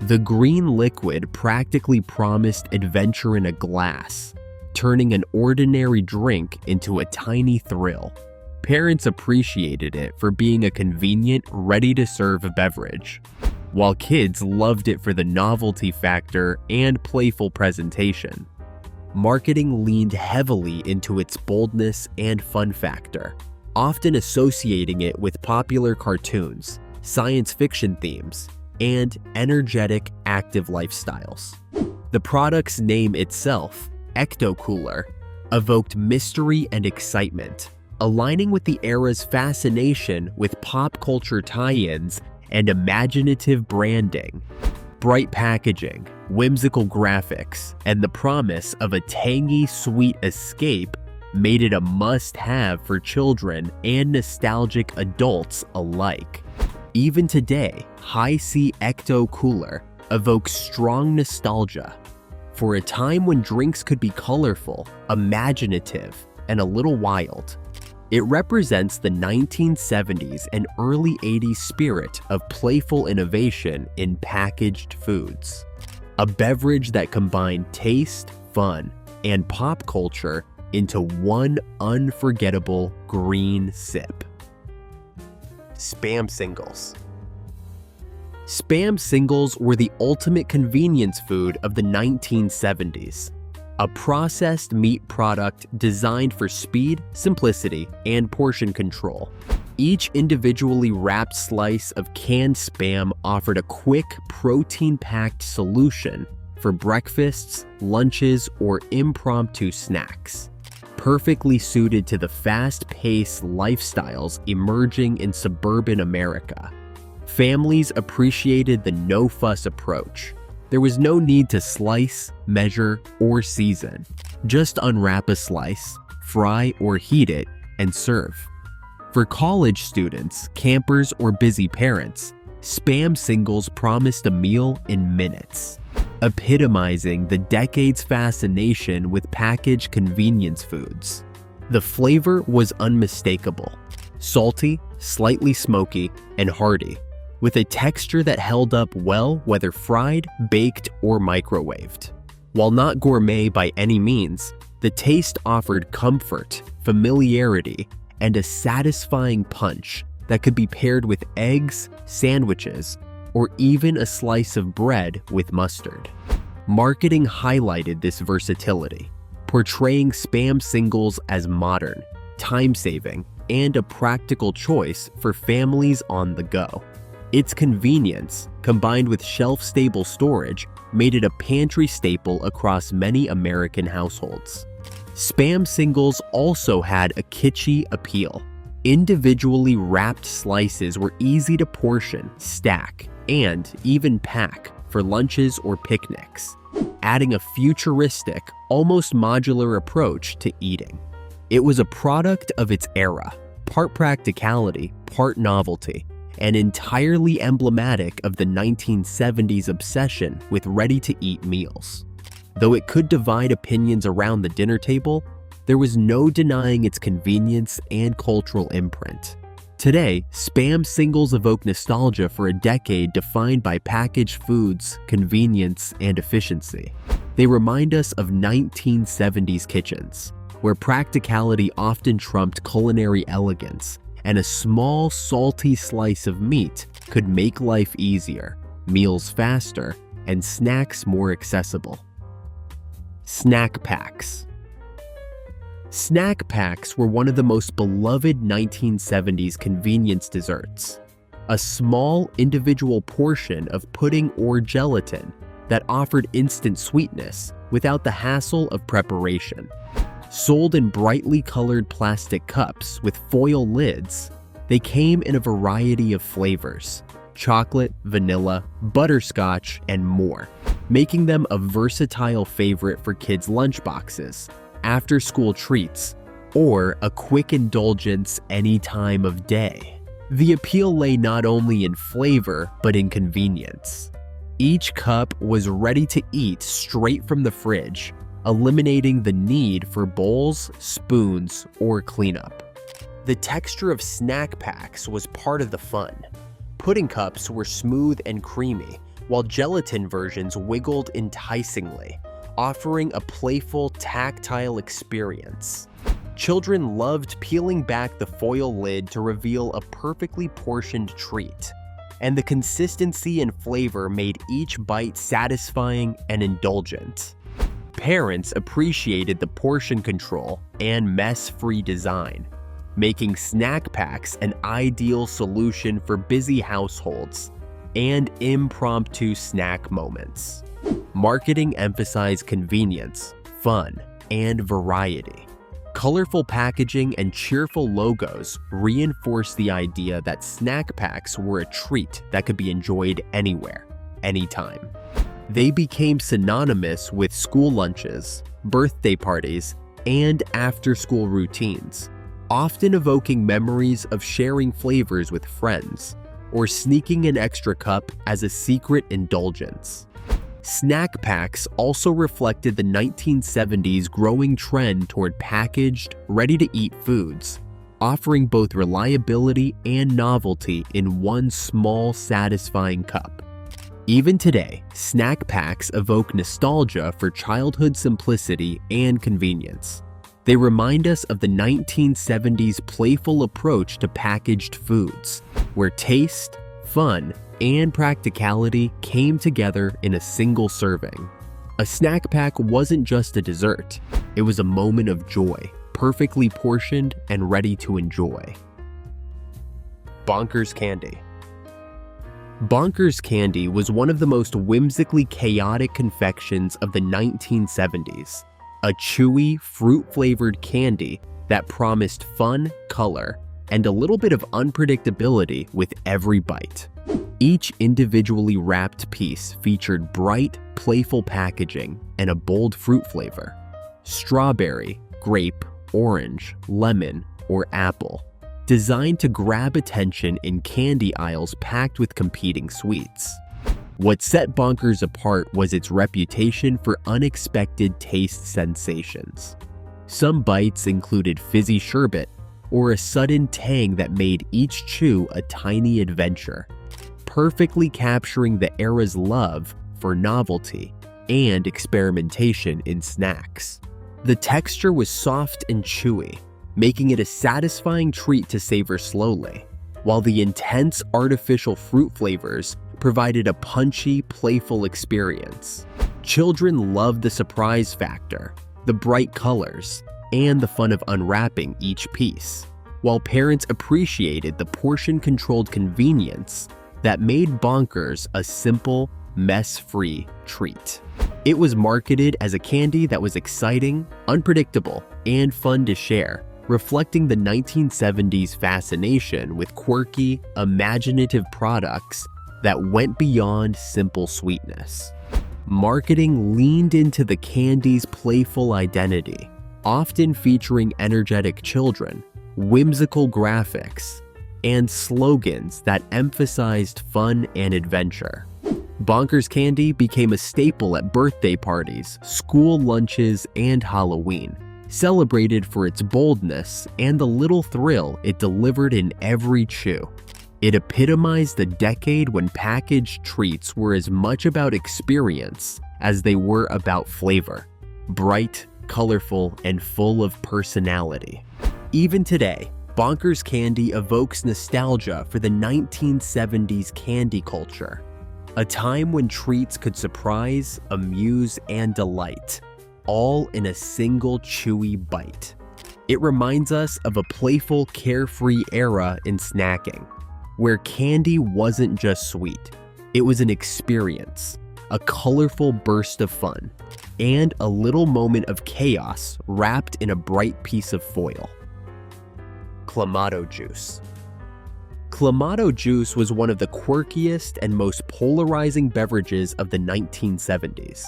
The green liquid practically promised adventure in a glass, turning an ordinary drink into a tiny thrill. Parents appreciated it for being a convenient, ready-to-serve beverage, while kids loved it for the novelty factor and playful presentation. Marketing leaned heavily into its boldness and fun factor, often associating it with popular cartoons, science fiction themes, and energetic, active lifestyles. The product's name itself, Ecto Cooler, evoked mystery and excitement, aligning with the era's fascination with pop culture tie-ins and imaginative branding. Bright packaging, whimsical graphics, and the promise of a tangy, sweet escape made it a must-have for children and nostalgic adults alike. Even today, Hi-C Ecto Cooler evokes strong nostalgia for a time when drinks could be colorful, imaginative, and a little wild. It represents the 1970s and early 80s spirit of playful innovation in packaged foods. A beverage that combined taste, fun, and pop culture into one unforgettable green sip. Spam Singles. Spam Singles were the ultimate convenience food of the 1970s. A processed meat product designed for speed, simplicity, and portion control. Each individually wrapped slice of canned Spam offered a quick, protein-packed solution for breakfasts, lunches, or impromptu snacks. Perfectly suited to the fast-paced lifestyles emerging in suburban America. Families appreciated the no-fuss approach. There was no need to slice, measure, or season. Just unwrap a slice, fry or heat it, and serve. For college students, campers, or busy parents, Spam Singles promised a meal in minutes. epitomizing the decade's fascination with packaged convenience foods. The flavor was unmistakable: salty, slightly smoky, and hearty, with a texture that held up well whether fried, baked, or microwaved. While not gourmet by any means, the taste offered comfort, familiarity, and a satisfying punch that could be paired with eggs, sandwiches, or even a slice of bread with mustard. Marketing highlighted this versatility, portraying Spam Singles as modern, time-saving, and a practical choice for families on the go. Its convenience, combined with shelf-stable storage, made it a pantry staple across many American households. Spam Singles also had a kitschy appeal. Individually wrapped slices were easy to portion, stack, and even pack for lunches or picnics, adding a futuristic, almost modular approach to eating. It was a product of its era, part practicality, part novelty, and entirely emblematic of the 1970s obsession with ready-to-eat meals. Though it could divide opinions around the dinner table, there was no denying its convenience and cultural imprint. Today, Spam Singles evoke nostalgia for a decade defined by packaged foods, convenience, and efficiency. They remind us of 1970s kitchens, where practicality often trumped culinary elegance, and a small, salty slice of meat could make life easier, meals faster, and snacks more accessible. Snack packs. Snack packs were one of the most beloved 1970s convenience desserts. A small, individual portion of pudding or gelatin that offered instant sweetness without the hassle of preparation. Sold in brightly colored plastic cups with foil lids, they came in a variety of flavors: chocolate, vanilla, butterscotch, and more, making them a versatile favorite for kids' lunchboxes, after-school treats, or a quick indulgence any time of day. The appeal lay not only in flavor, but in convenience. Each cup was ready to eat straight from the fridge, eliminating the need for bowls, spoons, or cleanup. The texture of snack packs was part of the fun. Pudding cups were smooth and creamy, while gelatin versions wiggled enticingly, offering a playful, tactile experience. Children loved peeling back the foil lid to reveal a perfectly portioned treat, and the consistency and flavor made each bite satisfying and indulgent. Parents appreciated the portion control and mess-free design, making snack packs an ideal solution for busy households and impromptu snack moments. Marketing emphasized convenience, fun, and variety. Colorful packaging and cheerful logos reinforced the idea that snack packs were a treat that could be enjoyed anywhere, anytime. They became synonymous with school lunches, birthday parties, and after-school routines, often evoking memories of sharing flavors with friends or sneaking an extra cup as a secret indulgence. Snack packs also reflected the 1970s growing trend toward packaged, ready-to-eat foods, offering both reliability and novelty in one small, satisfying cup. Even today, snack packs evoke nostalgia for childhood simplicity and convenience. They remind us of the 1970s playful approach to packaged foods, where taste, fun, and practicality came together in a single serving. A snack pack wasn't just a dessert, it was a moment of joy, perfectly portioned and ready to enjoy. Bonkers candy. Bonkers candy was one of the most whimsically chaotic confections of the 1970s. A chewy, fruit-flavored candy that promised fun, color, and a little bit of unpredictability with every bite. Each individually wrapped piece featured bright, playful packaging and a bold fruit flavor: strawberry, grape, orange, lemon, or apple, designed to grab attention in candy aisles packed with competing sweets. What set Bonkers apart was its reputation for unexpected taste sensations. Some bites included fizzy sherbet or a sudden tang that made each chew a tiny adventure, perfectly capturing the era's love for novelty and experimentation in snacks. The texture was soft and chewy, making it a satisfying treat to savor slowly, while the intense artificial fruit flavors provided a punchy, playful experience. Children loved the surprise factor, the bright colors, and the fun of unwrapping each piece, while parents appreciated the portion-controlled convenience that made Bonkers a simple, mess-free treat. It was marketed as a candy that was exciting, unpredictable, and fun to share, reflecting the 1970s fascination with quirky, imaginative products that went beyond simple sweetness. Marketing leaned into the candy's playful identity, often featuring energetic children, whimsical graphics, and slogans that emphasized fun and adventure. Bonkers candy became a staple at birthday parties, school lunches, and Halloween, celebrated for its boldness and the little thrill it delivered in every chew. It epitomized the decade when packaged treats were as much about experience as they were about flavor, bright, colorful, and full of personality. Even today, Bonkers candy evokes nostalgia for the 1970s candy culture, a time when treats could surprise, amuse, and delight, all in a single chewy bite. It reminds us of a playful, carefree era in snacking, where candy wasn't just sweet, it was an experience, a colorful burst of fun, and a little moment of chaos wrapped in a bright piece of foil. Clamato juice. Clamato juice was one of the quirkiest and most polarizing beverages of the 1970s,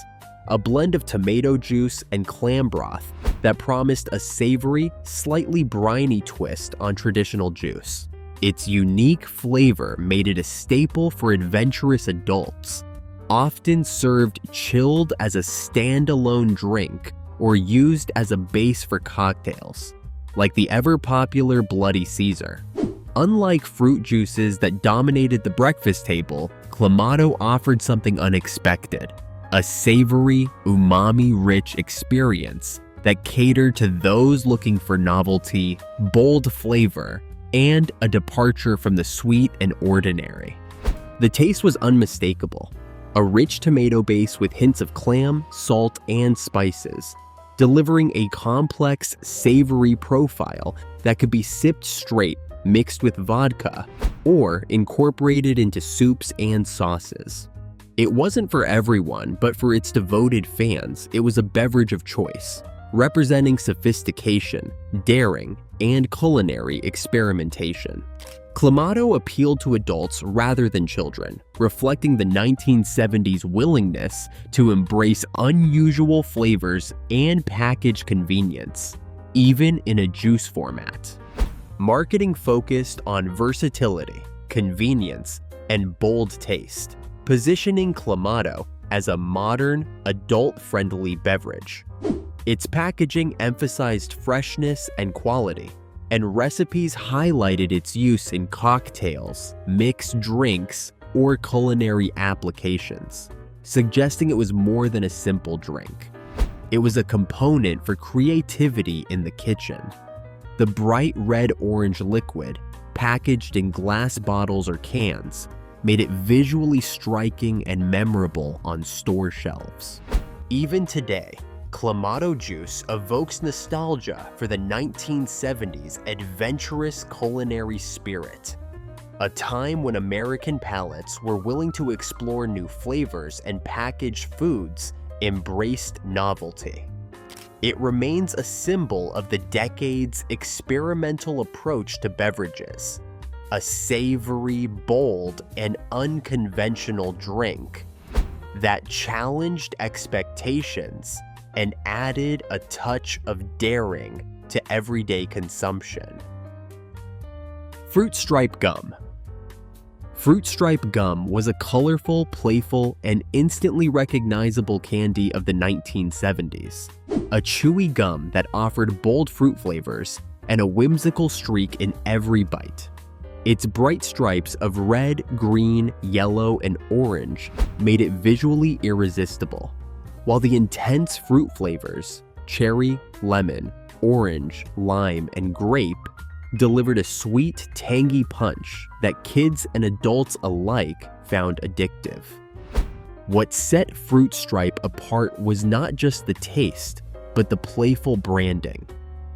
a blend of tomato juice and clam broth that promised a savory, slightly briny twist on traditional juice. Its unique flavor made it a staple for adventurous adults, often served chilled as a standalone drink or used as a base for cocktails, like the ever-popular Bloody Caesar. Unlike fruit juices that dominated the breakfast table, Clamato offered something unexpected, a savory, umami-rich experience that catered to those looking for novelty, bold flavor, and a departure from the sweet and ordinary. The taste was unmistakable, a rich tomato base with hints of clam, salt, and spices, delivering a complex, savory profile that could be sipped straight, mixed with vodka, or incorporated into soups and sauces. It wasn't for everyone, but for its devoted fans, it was a beverage of choice, representing sophistication, daring, and culinary experimentation. Clamato appealed to adults rather than children, reflecting the 1970s willingness to embrace unusual flavors and package convenience, even in a juice format. Marketing focused on versatility, convenience, and bold taste, positioning Clamato as a modern, adult-friendly beverage. Its packaging emphasized freshness and quality, and recipes highlighted its use in cocktails, mixed drinks, or culinary applications, suggesting it was more than a simple drink. It was a component for creativity in the kitchen. The bright red-orange liquid, packaged in glass bottles or cans, made it visually striking and memorable on store shelves. Even today, Clamato juice evokes nostalgia for the 1970s adventurous culinary spirit, a time when American palates were willing to explore new flavors and packaged foods embraced novelty. It remains a symbol of the decade's experimental approach to beverages, a savory, bold, and unconventional drink that challenged expectations and added a touch of daring to everyday consumption. Fruit stripe gum. Fruit Stripe gum was a colorful, playful, and instantly recognizable candy of the 1970s. A chewy gum that offered bold fruit flavors and a whimsical streak in every bite. Its bright stripes of red, green, yellow, and orange made it visually irresistible, while the intense fruit flavors, cherry, lemon, orange, lime, and grape, delivered a sweet, tangy punch that kids and adults alike found addictive. What set Fruit Stripe apart was not just the taste, but the playful branding.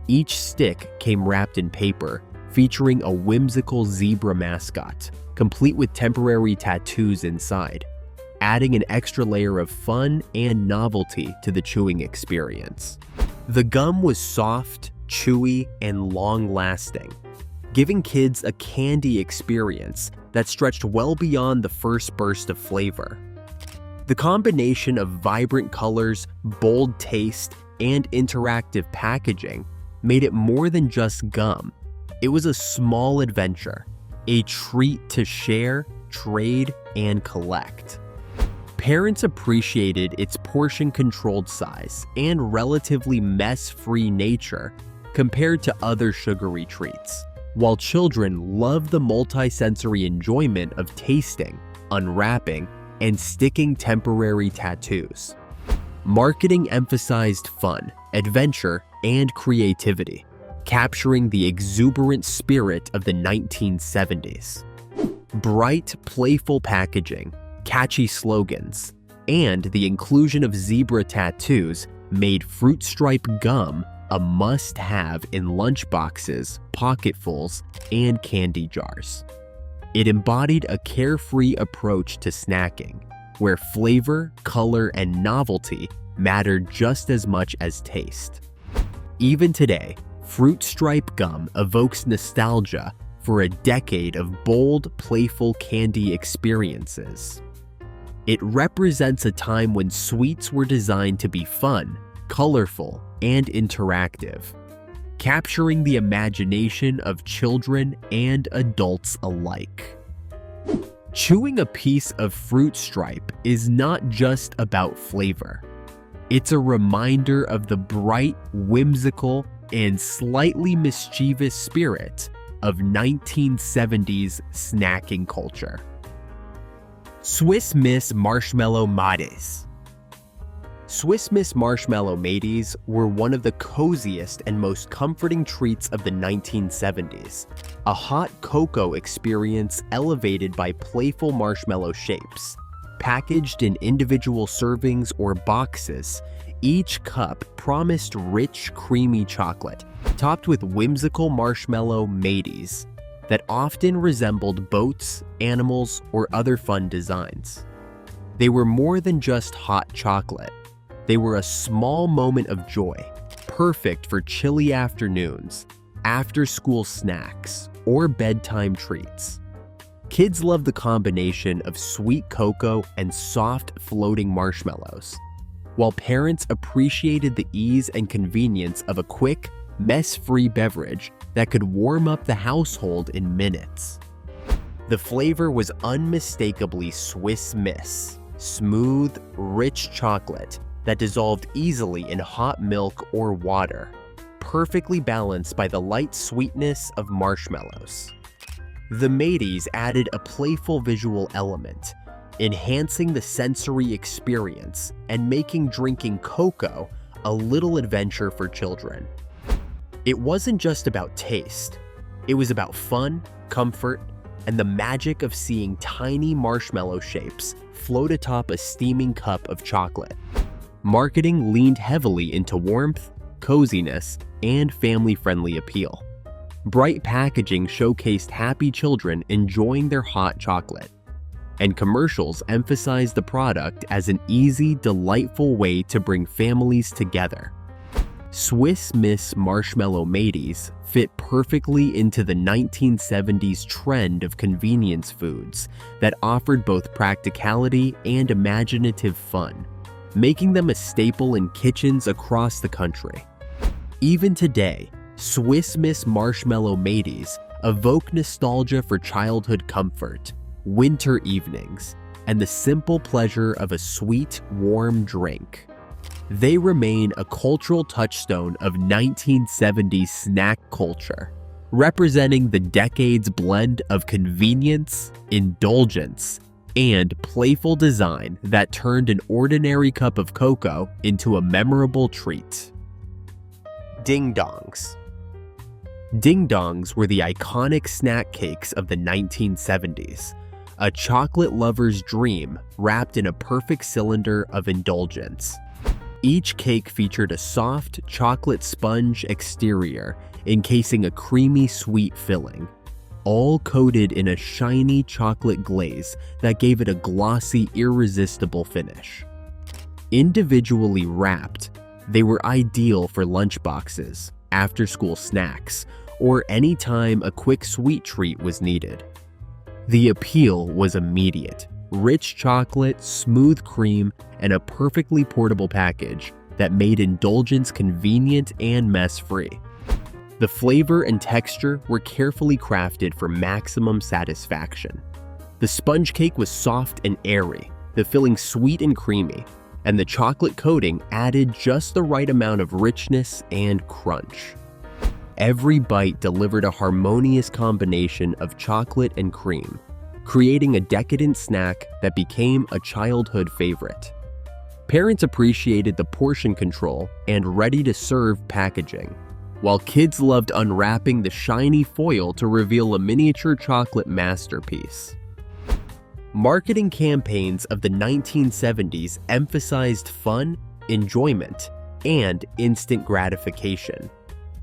Each stick came wrapped in paper, featuring a whimsical zebra mascot, complete with temporary tattoos inside, adding an extra layer of fun and novelty to the chewing experience. The gum was soft, chewy, and long-lasting, giving kids a candy experience that stretched well beyond the first burst of flavor. The combination of vibrant colors, bold taste, and interactive packaging made it more than just gum. It was a small adventure, a treat to share, trade, and collect. Parents appreciated its portion-controlled size and relatively mess-free nature compared to other sugary treats, while children loved the multi-sensory enjoyment of tasting, unwrapping, and sticking temporary tattoos. Marketing emphasized fun, adventure, and creativity, capturing the exuberant spirit of the 1970s. Bright, playful packaging, catchy slogans, and the inclusion of zebra tattoos made Fruit Stripe gum a must-have in lunchboxes, pocketfuls, and candy jars. It embodied a carefree approach to snacking, where flavor, color, and novelty mattered just as much as taste. Even today, Fruit Stripe gum evokes nostalgia for a decade of bold, playful candy experiences. It represents a time when sweets were designed to be fun, colorful, and interactive, capturing the imagination of children and adults alike. Chewing a piece of Fruit Stripe is not just about flavor. It's a reminder of the bright, whimsical, and slightly mischievous spirit of 1970s snacking culture. Swiss Miss Marshmallow Mates. Swiss Miss Marshmallow Mates were one of the coziest and most comforting treats of the 1970s, a hot cocoa experience elevated by playful marshmallow shapes. Packaged in individual servings or boxes, each cup promised rich, creamy chocolate, topped with whimsical marshmallow mates that often resembled boats, animals, or other fun designs. They were more than just hot chocolate. They were a small moment of joy, perfect for chilly afternoons, after-school snacks, or bedtime treats. Kids loved the combination of sweet cocoa and soft, floating marshmallows, while parents appreciated the ease and convenience of a quick, mess-free beverage that could warm up the household in minutes. The flavor was unmistakably Swiss Miss, smooth, rich chocolate that dissolved easily in hot milk or water, perfectly balanced by the light sweetness of marshmallows. The mates added a playful visual element, enhancing the sensory experience and making drinking cocoa a little adventure for children. It wasn't just about taste. It was about fun, comfort, and the magic of seeing tiny marshmallow shapes float atop a steaming cup of chocolate. Marketing leaned heavily into warmth, coziness, and family-friendly appeal. Bright packaging showcased happy children enjoying their hot chocolate, and commercials emphasized the product as an easy, delightful way to bring families together. Swiss Miss Marshmallow Mates fit perfectly into the 1970s trend of convenience foods that offered both practicality and imaginative fun, making them a staple in kitchens across the country. Even today, Swiss Miss Marshmallow Mates evoke nostalgia for childhood comfort, winter evenings, and the simple pleasure of a sweet, warm drink. They remain a cultural touchstone of 1970s snack culture, representing the decade's blend of convenience, indulgence, and playful design that turned an ordinary cup of cocoa into a memorable treat. Ding dongs. Ding dongs were the iconic snack cakes of the 1970s, a chocolate lover's dream wrapped in a perfect cylinder of indulgence. Each cake featured a soft chocolate sponge exterior encasing a creamy sweet filling, all coated in a shiny chocolate glaze that gave it a glossy, irresistible finish. Individually wrapped, they were ideal for lunchboxes, after-school snacks, or any time a quick sweet treat was needed. The appeal was immediate: rich chocolate, smooth cream, and a perfectly portable package that made indulgence convenient and mess-free. The flavor and texture were carefully crafted for maximum satisfaction. The sponge cake was soft and airy, the filling sweet and creamy, and the chocolate coating added just the right amount of richness and crunch. Every bite delivered a harmonious combination of chocolate and cream, creating a decadent snack that became a childhood favorite. Parents appreciated the portion control and ready-to-serve packaging, while kids loved unwrapping the shiny foil to reveal a miniature chocolate masterpiece. Marketing campaigns of the 1970s emphasized fun, enjoyment, and instant gratification.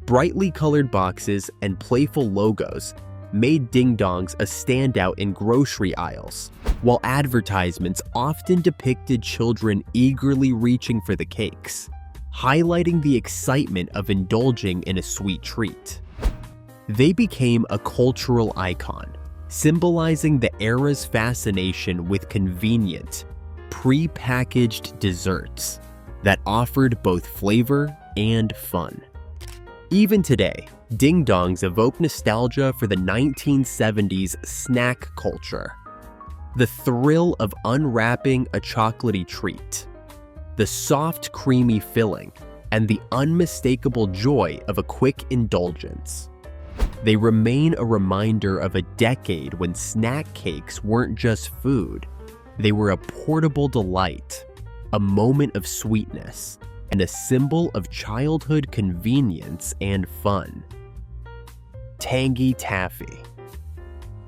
Brightly colored boxes and playful logos made ding dongs a standout in grocery aisles, while advertisements often depicted children eagerly reaching for the cakes, highlighting the excitement of indulging in a sweet treat. They became a cultural icon, symbolizing the era's fascination with convenient, pre-packaged desserts that offered both flavor and fun. Even today, ding dongs evoke nostalgia for the 1970s snack culture. The thrill of unwrapping a chocolatey treat, the soft, creamy filling, and the unmistakable joy of a quick indulgence. They remain a reminder of a decade when snack cakes weren't just food. They were a portable delight, a moment of sweetness, and a symbol of childhood convenience and fun. Tangy Taffy.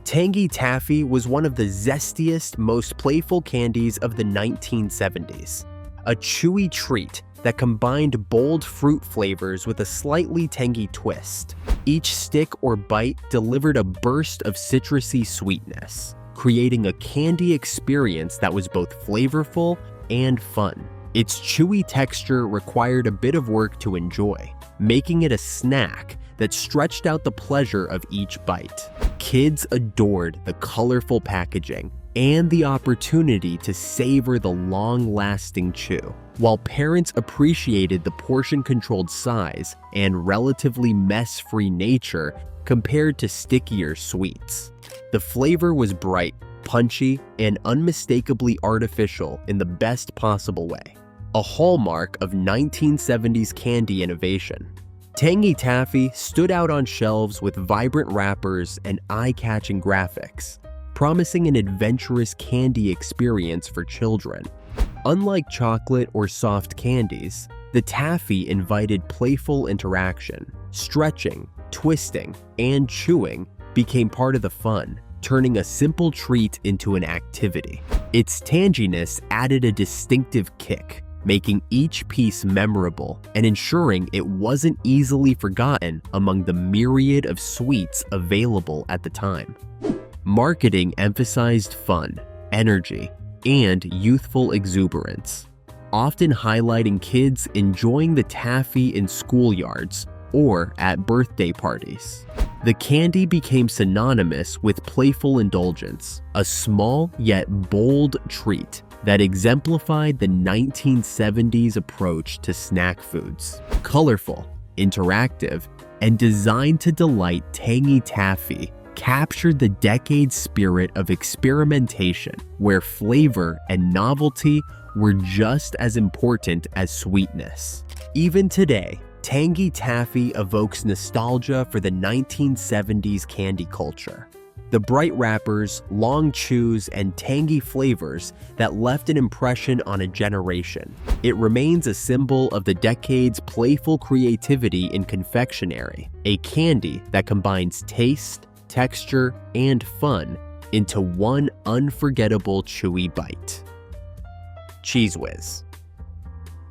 Tangy Taffy was one of the zestiest, most playful candies of the 1970s. A chewy treat that combined bold fruit flavors with a slightly tangy twist. Each stick or bite delivered a burst of citrusy sweetness, creating a candy experience that was both flavorful and fun. Its chewy texture required a bit of work to enjoy, making it a snack that stretched out the pleasure of each bite. Kids adored the colorful packaging and the opportunity to savor the long-lasting chew, while parents appreciated the portion-controlled size and relatively mess-free nature compared to stickier sweets. The flavor was bright, punchy, and unmistakably artificial in the best possible way, a hallmark of 1970s candy innovation. Tangy Taffy stood out on shelves with vibrant wrappers and eye-catching graphics, promising an adventurous candy experience for children. Unlike chocolate or soft candies, the taffy invited playful interaction. Stretching, twisting, and chewing became part of the fun, turning a simple treat into an activity. Its tanginess added a distinctive kick, making each piece memorable and ensuring it wasn't easily forgotten among the myriad of sweets available at the time. Marketing emphasized fun, energy, and youthful exuberance, often highlighting kids enjoying the taffy in schoolyards or at birthday parties. The candy became synonymous with playful indulgence, a small yet bold treat that exemplified the 1970s approach to snack foods. Colorful, interactive, and designed to delight, Tangy Taffy captured the decade spirit of experimentation, where flavor and novelty were just as important as sweetness. Even today, tangy taffy evokes nostalgia for the 1970s candy culture. The bright wrappers, long chews, and tangy flavors that left an impression on a generation. It remains a symbol of the decade's playful creativity in confectionery, a candy that combines taste, texture, and fun into one unforgettable chewy bite. Cheez Whiz.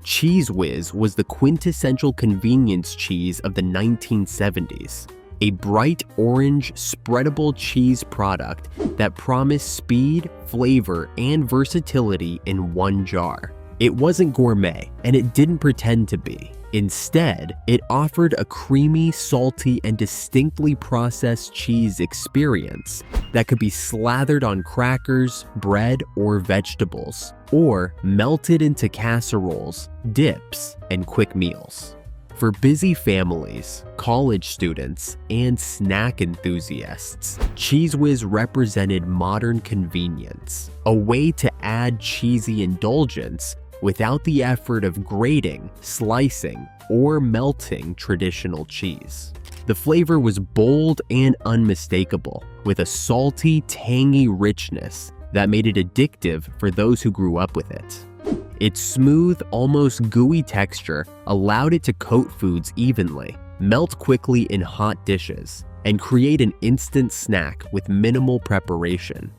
Cheez Whiz was the quintessential convenience cheese of the 1970s. A bright orange, spreadable cheese product that promised speed, flavor, and versatility in one jar. It wasn't gourmet, and it didn't pretend to be. Instead, it offered a creamy, salty, and distinctly processed cheese experience that could be slathered on crackers, bread, or vegetables, or melted into casseroles, dips, and quick meals. For busy families, college students, and snack enthusiasts, Cheez Whiz represented modern convenience, a way to add cheesy indulgence without the effort of grating, slicing, or melting traditional cheese. The flavor was bold and unmistakable, with a salty, tangy richness that made it addictive for those who grew up with it. Its smooth, almost gooey texture allowed it to coat foods evenly, melt quickly in hot dishes, and create an instant snack with minimal preparation.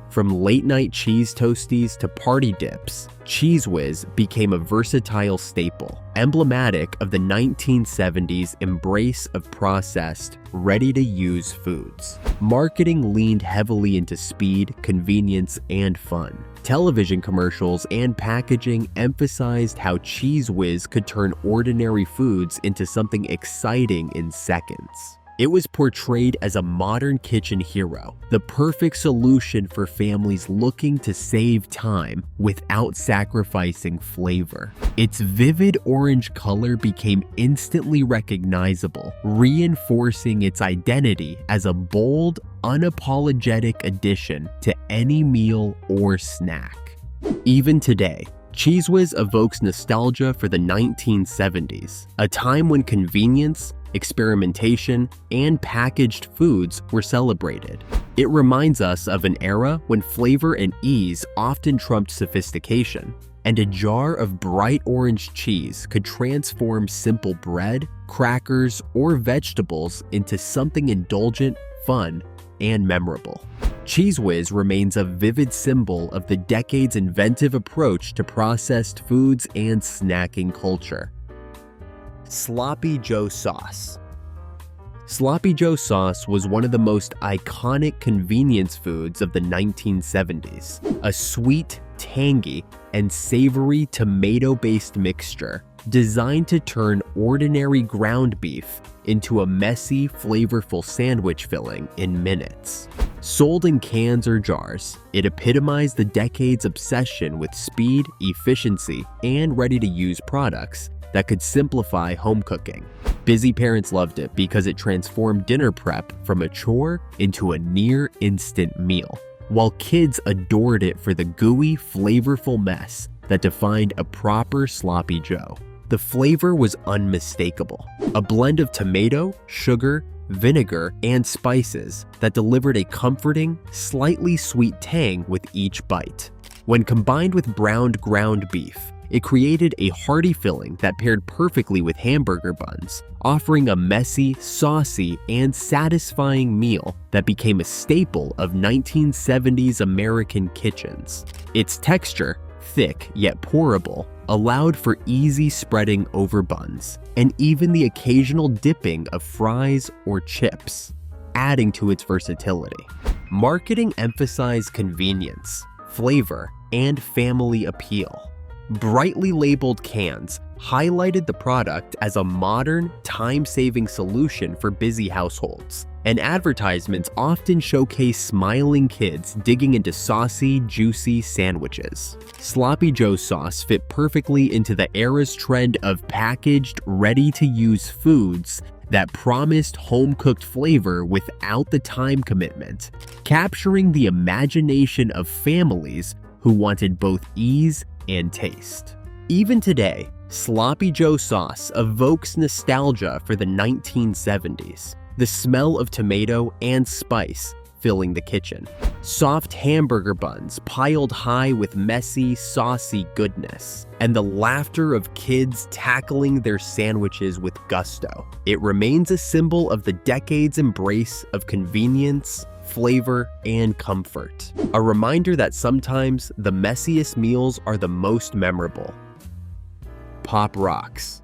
From late-night cheese toasties to party dips, Cheez Whiz became a versatile staple, emblematic of the 1970s embrace of processed, ready-to-use foods. Marketing leaned heavily into speed, convenience, and fun. Television commercials and packaging emphasized how Cheez Whiz could turn ordinary foods into something exciting in seconds. It was portrayed as a modern kitchen hero, the perfect solution for families looking to save time without sacrificing flavor. Its vivid orange color became instantly recognizable, reinforcing its identity as a bold, unapologetic addition to any meal or snack. Even today, Cheez Whiz evokes nostalgia for the 1970s, a time when convenience, experimentation, and packaged foods were celebrated. It reminds us of an era when flavor and ease often trumped sophistication, and a jar of bright orange cheese could transform simple bread, crackers, or vegetables into something indulgent, fun, and memorable. Cheez Whiz remains a vivid symbol of the decade's inventive approach to processed foods and snacking culture. Sloppy Joe sauce. Sloppy Joe sauce was one of the most iconic convenience foods of the 1970s. A sweet, tangy, and savory tomato-based mixture designed to turn ordinary ground beef into a messy, flavorful sandwich filling in minutes. Sold in cans or jars, it epitomized the decade's obsession with speed, efficiency, and ready-to-use products that could simplify home cooking. Busy parents loved it because it transformed dinner prep from a chore into a near-instant meal, while kids adored it for the gooey, flavorful mess that defined a proper Sloppy Joe. The flavor was unmistakable, a blend of tomato, sugar, vinegar, and spices that delivered a comforting, slightly sweet tang with each bite. When combined with browned ground beef, it created a hearty filling that paired perfectly with hamburger buns, offering a messy, saucy, and satisfying meal that became a staple of 1970s American kitchens. Its texture, thick yet pourable, allowed for easy spreading over buns, and even the occasional dipping of fries or chips, adding to its versatility. Marketing emphasized convenience, flavor, and family appeal. Brightly labeled cans highlighted the product as a modern, time-saving solution for busy households, and advertisements often showcase smiling kids digging into saucy, juicy sandwiches. Sloppy Joe sauce fit perfectly into the era's trend of packaged, ready-to-use foods that promised home-cooked flavor without the time commitment, capturing the imagination of families who wanted both ease and taste. Even today, Sloppy Joe sauce evokes nostalgia for the 1970s, the smell of tomato and spice filling the kitchen. Soft hamburger buns piled high with messy, saucy goodness, and the laughter of kids tackling their sandwiches with gusto. It remains a symbol of the decade's embrace of convenience, flavor, and comfort. A reminder that sometimes the messiest meals are the most memorable. Pop Rocks.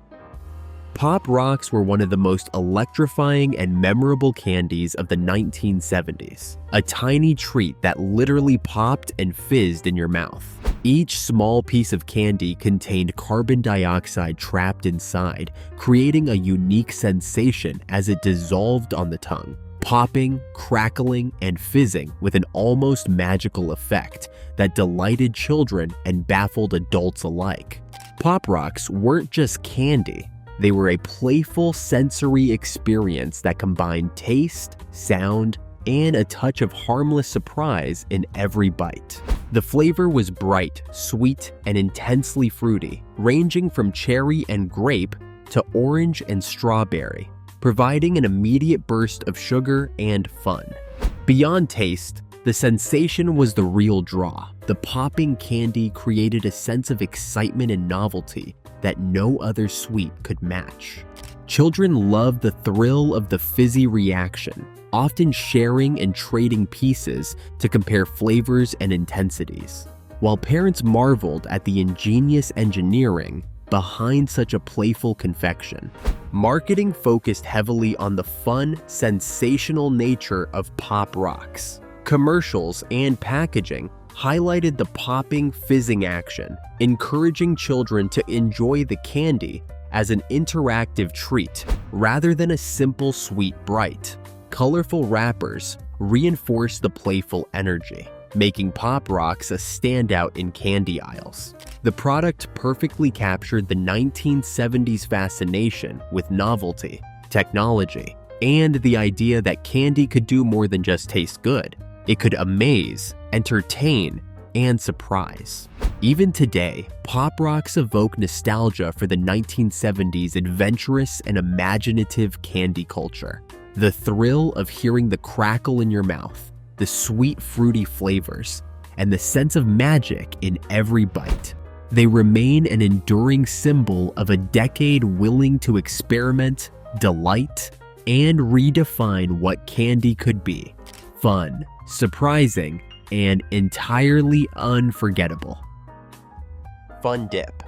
Pop Rocks were one of the most electrifying and memorable candies of the 1970s, a tiny treat that literally popped and fizzed in your mouth. Each small piece of candy contained carbon dioxide trapped inside, creating a unique sensation as it dissolved on the tongue, popping, crackling, and fizzing with an almost magical effect that delighted children and baffled adults alike. Pop Rocks weren't just candy. They were a playful sensory experience that combined taste, sound, and a touch of harmless surprise in every bite. The flavor was bright, sweet, and intensely fruity, ranging from cherry and grape to orange and strawberry, providing an immediate burst of sugar and fun. Beyond taste, the sensation was the real draw. The popping candy created a sense of excitement and novelty that no other sweet could match. Children loved the thrill of the fizzy reaction, often sharing and trading pieces to compare flavors and intensities, while parents marveled at the ingenious engineering behind such a playful confection. Marketing focused heavily on the fun, sensational nature of Pop Rocks. Commercials and packaging highlighted the popping, fizzing action, encouraging children to enjoy the candy as an interactive treat rather than a simple sweet bright. Colorful wrappers reinforced the playful energy, making Pop Rocks a standout in candy aisles. The product perfectly captured the 1970s fascination with novelty, technology, and the idea that candy could do more than just taste good. It could amaze, entertain, and surprise. Even today, Pop Rocks evoke nostalgia for the 1970s adventurous and imaginative candy culture. The thrill of hearing the crackle in your mouth, the sweet fruity flavors, and the sense of magic in every bite. They remain an enduring symbol of a decade willing to experiment, delight, and redefine what candy could be. Fun, surprising, and entirely unforgettable. Fun Dip.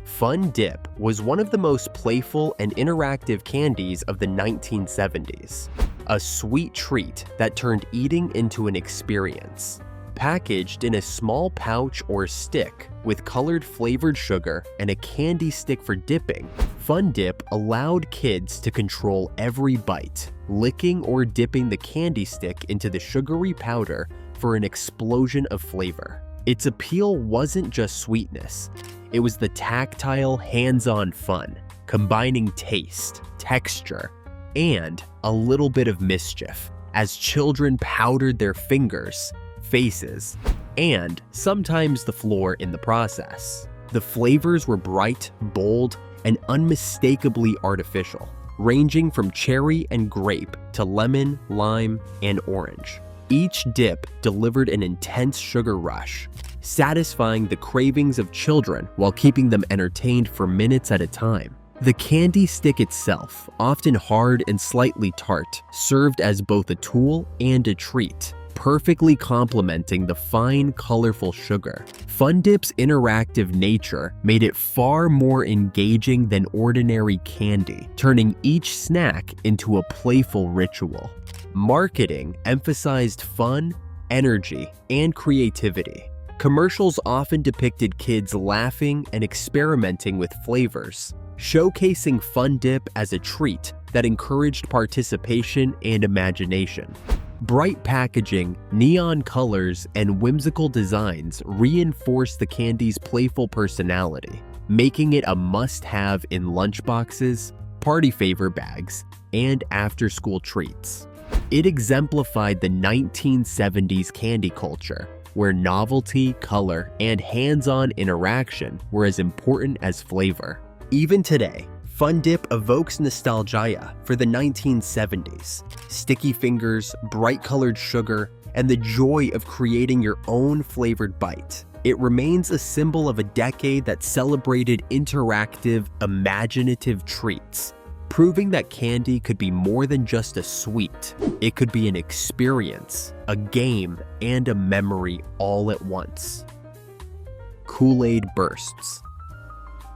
Fun Dip was one of the most playful and interactive candies of the 1970s, a sweet treat that turned eating into an experience. Packaged in a small pouch or stick with colored flavored sugar and a candy stick for dipping, Fun Dip allowed kids to control every bite, licking or dipping the candy stick into the sugary powder for an explosion of flavor. Its appeal wasn't just sweetness, it was the tactile, hands-on fun, combining taste, texture, and a little bit of mischief as children powdered their fingers, faces, and sometimes the floor in the process. The flavors were bright, bold, and unmistakably artificial, ranging from cherry and grape to lemon, lime, and orange. Each dip delivered an intense sugar rush, satisfying the cravings of children while keeping them entertained for minutes at a time. The candy stick itself, often hard and slightly tart, served as both a tool and a treat, perfectly complementing the fine, colorful sugar. Fun Dip's interactive nature made it far more engaging than ordinary candy, turning each snack into a playful ritual. Marketing emphasized fun, energy, and creativity, Commercials often depicted kids laughing and experimenting with flavors, showcasing Fun Dip as a treat that encouraged participation and imagination. Bright packaging, neon colors, and whimsical designs reinforce the candy's playful personality, making it a must-have in lunchboxes, party favor bags, and after-school treats. It exemplified the 1970s candy culture, where novelty, color, and hands-on interaction were as important as flavor. Even today, Fun Dip evokes nostalgia for the 1970s. Sticky fingers, bright-colored sugar, and the joy of creating your own flavored bite. It remains a symbol of a decade that celebrated interactive, imaginative treats, proving that candy could be more than just a sweet. It could be an experience, a game, and a memory all at once. Kool-Aid Bursts.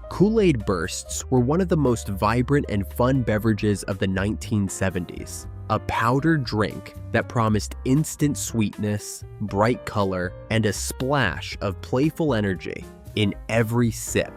Kool-Aid Bursts were one of the most vibrant and fun beverages of the 1970s. A powdered drink that promised instant sweetness, bright color, and a splash of playful energy in every sip.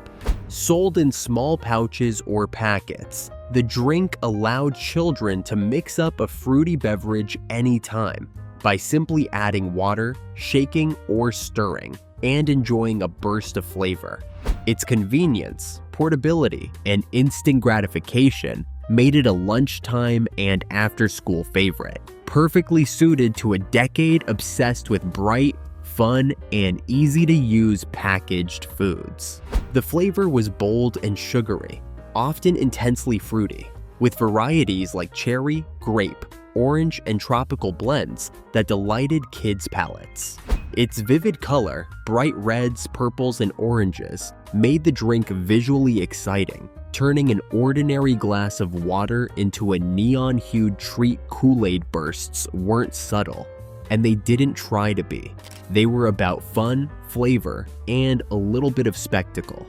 Sold in small pouches or packets, the drink allowed children to mix up a fruity beverage anytime by simply adding water, shaking, or stirring, and enjoying a burst of flavor. Its convenience, portability, and instant gratification made it a lunchtime and after-school favorite, perfectly suited to a decade obsessed with bright, fun, and easy-to-use packaged foods. The flavor was bold and sugary, often intensely fruity, with varieties like cherry, grape, orange, and tropical blends that delighted kids' palates. Its vivid color, bright reds, purples, and oranges, made the drink visually exciting, turning an ordinary glass of water into a neon-hued treat. Kool-Aid Bursts weren't subtle, and they didn't try to be. They were about fun, flavor, and a little bit of spectacle.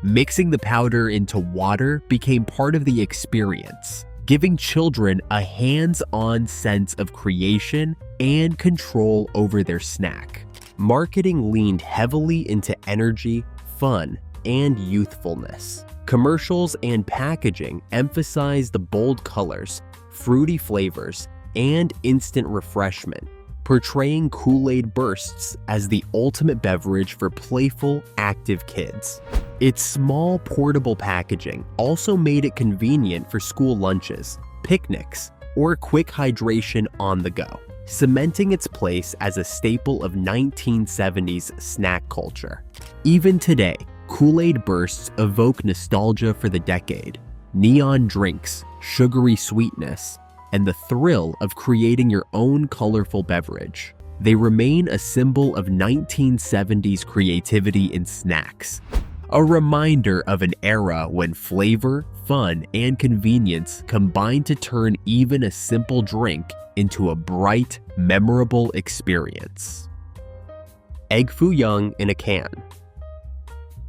Mixing the powder into water became part of the experience, giving children a hands-on sense of creation and control over their snack. Marketing leaned heavily into energy, fun, and youthfulness. Commercials and packaging emphasized the bold colors, fruity flavors, and instant refreshment, portraying Kool-Aid Bursts as the ultimate beverage for playful, active kids. Its small, portable packaging also made it convenient for school lunches, picnics, or quick hydration on the go, cementing its place as a staple of 1970s snack culture. Even today, Kool-Aid Bursts evoke nostalgia for the decade. Neon drinks, sugary sweetness, and the thrill of creating your own colorful beverage. They remain a symbol of 1970s creativity in snacks. A reminder of an era when flavor, fun, and convenience combined to turn even a simple drink into a bright, memorable experience. Egg Foo Young in a can.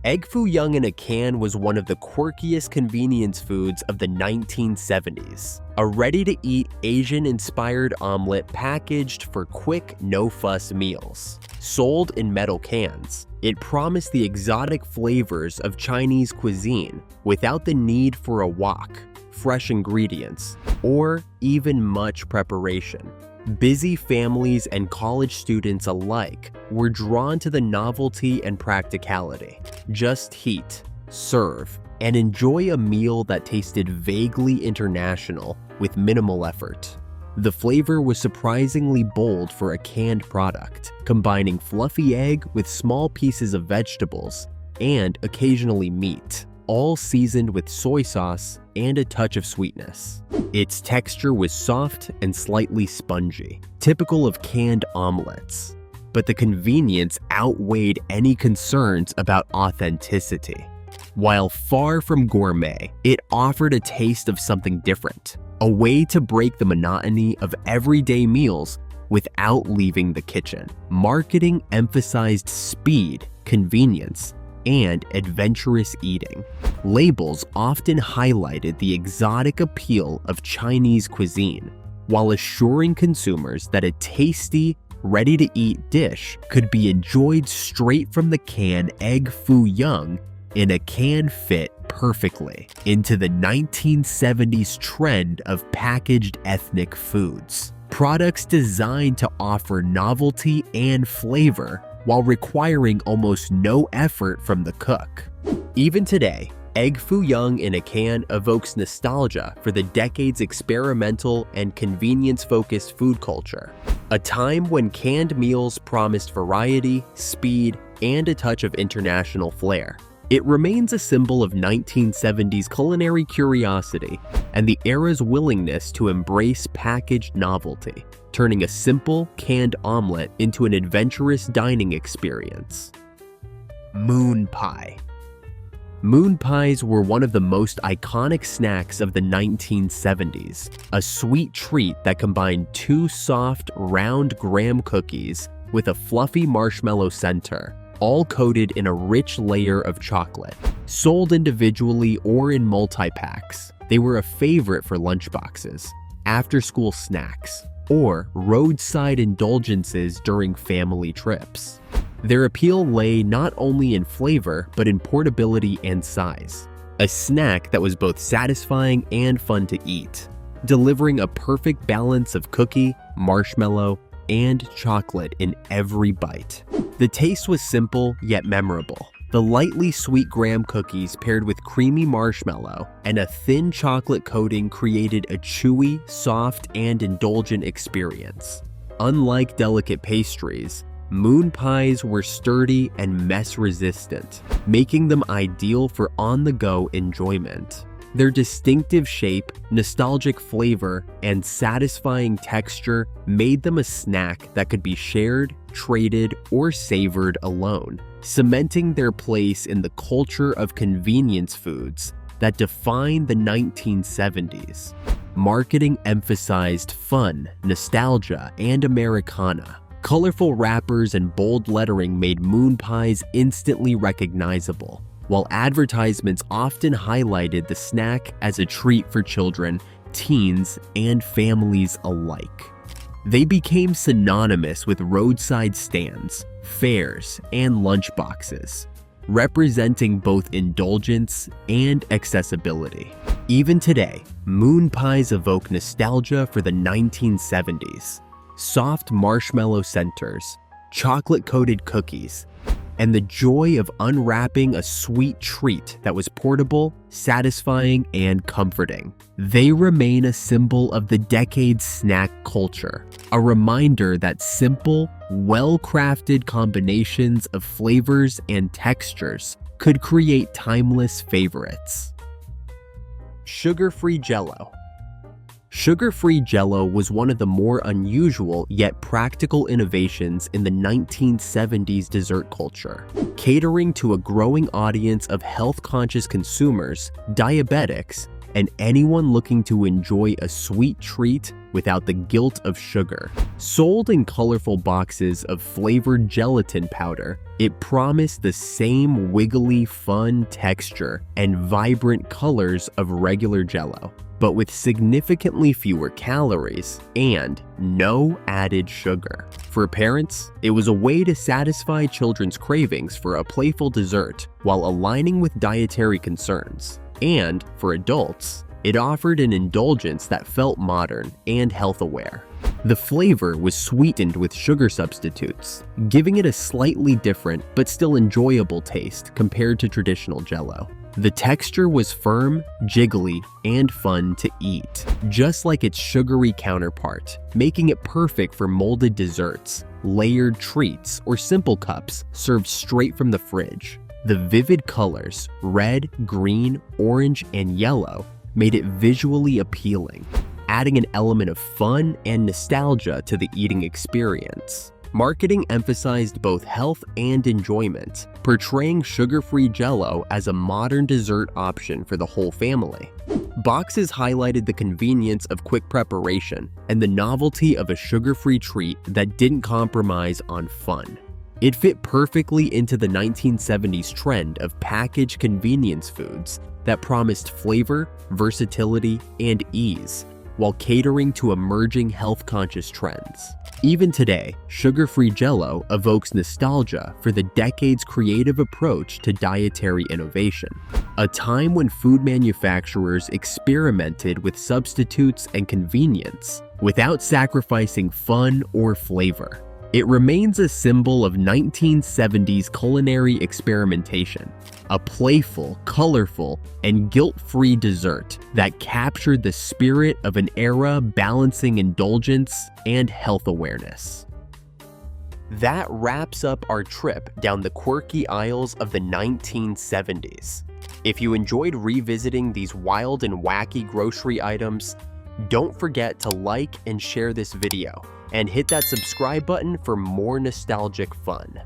Egg Foo Young in a can was one of the quirkiest convenience foods of the 1970s. A ready-to-eat Asian-inspired omelet packaged for quick, no-fuss meals. Sold in metal cans, it promised the exotic flavors of Chinese cuisine without the need for a wok, fresh ingredients, or even much preparation. Busy families and college students alike were drawn to the novelty and practicality. Just heat, serve, and enjoy a meal that tasted vaguely international with minimal effort. The flavor was surprisingly bold for a canned product, combining fluffy egg with small pieces of vegetables and occasionally meat, all seasoned with soy sauce and a touch of sweetness. Its texture was soft and slightly spongy, typical of canned omelets, but the convenience outweighed any concerns about authenticity. While far from gourmet, it offered a taste of something different, a way to break the monotony of everyday meals without leaving the kitchen. Marketing emphasized speed, convenience, and adventurous eating. Labels often highlighted the exotic appeal of Chinese cuisine, while assuring consumers that a tasty, ready-to-eat dish could be enjoyed straight from the can. Egg foo young in a can fit perfectly into the 1970s trend of packaged ethnic foods. Products designed to offer novelty and flavor while requiring almost no effort from the cook. Even today, egg foo young in a can evokes nostalgia for the decade's experimental and convenience-focused food culture, a time when canned meals promised variety, speed, and a touch of international flair. It remains a symbol of 1970s culinary curiosity and the era's willingness to embrace packaged novelty, turning a simple canned omelet into an adventurous dining experience. Moon pie. Moon pies were one of the most iconic snacks of the 1970s, a sweet treat that combined two soft, round graham cookies with a fluffy marshmallow center, all coated in a rich layer of chocolate. Sold individually or in multi-packs, they were a favorite for lunchboxes, after-school snacks, or roadside indulgences during family trips. Their appeal lay not only in flavor, but in portability and size. A snack that was both satisfying and fun to eat, delivering a perfect balance of cookie, marshmallow, and chocolate in every bite. The taste was simple yet memorable. The lightly sweet graham cookies paired with creamy marshmallow and a thin chocolate coating created a chewy, soft, and indulgent experience. Unlike delicate pastries, moon pies were sturdy and mess-resistant, making them ideal for on-the-go enjoyment. Their distinctive shape, nostalgic flavor, and satisfying texture made them a snack that could be shared, traded, or savored alone, cementing their place in the culture of convenience foods that defined the 1970s. Marketing emphasized fun, nostalgia, and Americana. Colorful wrappers and bold lettering made moon pies instantly recognizable, while advertisements often highlighted the snack as a treat for children, teens, and families alike. They became synonymous with roadside stands, fairs, and lunchboxes, representing both indulgence and accessibility. Even today, moon pies evoke nostalgia for the 1970s. Soft marshmallow centers, chocolate-coated cookies, and the joy of unwrapping a sweet treat that was portable, satisfying, and comforting. They remain a symbol of the decade's snack culture, a reminder that simple, well-crafted combinations of flavors and textures could create timeless favorites. Sugar-free Jell-O. Sugar-free Jell-O was one of the more unusual yet practical innovations in the 1970s dessert culture, catering to a growing audience of health-conscious consumers, diabetics, and anyone looking to enjoy a sweet treat without the guilt of sugar. Sold in colorful boxes of flavored gelatin powder, it promised the same wiggly, fun texture and vibrant colors of regular Jell-O, but with significantly fewer calories and no added sugar. For parents, it was a way to satisfy children's cravings for a playful dessert while aligning with dietary concerns. And for adults, it offered an indulgence that felt modern and health-aware. The flavor was sweetened with sugar substitutes, giving it a slightly different but still enjoyable taste compared to traditional Jell-O. The texture was firm, jiggly, and fun to eat, just like its sugary counterpart, making it perfect for molded desserts, layered treats, or simple cups served straight from the fridge. The vivid colors, red, green, orange, and yellow, made it visually appealing, adding an element of fun and nostalgia to the eating experience. Marketing emphasized both health and enjoyment, portraying sugar-free Jell-O as a modern dessert option for the whole family. Boxes highlighted the convenience of quick preparation and the novelty of a sugar-free treat that didn't compromise on fun. It fit perfectly into the 1970s trend of packaged convenience foods that promised flavor, versatility, and ease, while catering to emerging health-conscious trends. Even today, sugar-free Jell-O evokes nostalgia for the decade's creative approach to dietary innovation, a time when food manufacturers experimented with substitutes and convenience without sacrificing fun or flavor. It remains a symbol of 1970s culinary experimentation, a playful, colorful, and guilt-free dessert that captured the spirit of an era balancing indulgence and health awareness. That wraps up our trip down the quirky aisles of the 1970s. If you enjoyed revisiting these wild and wacky grocery items, don't forget to like and share this video, and hit that subscribe button for more nostalgic fun.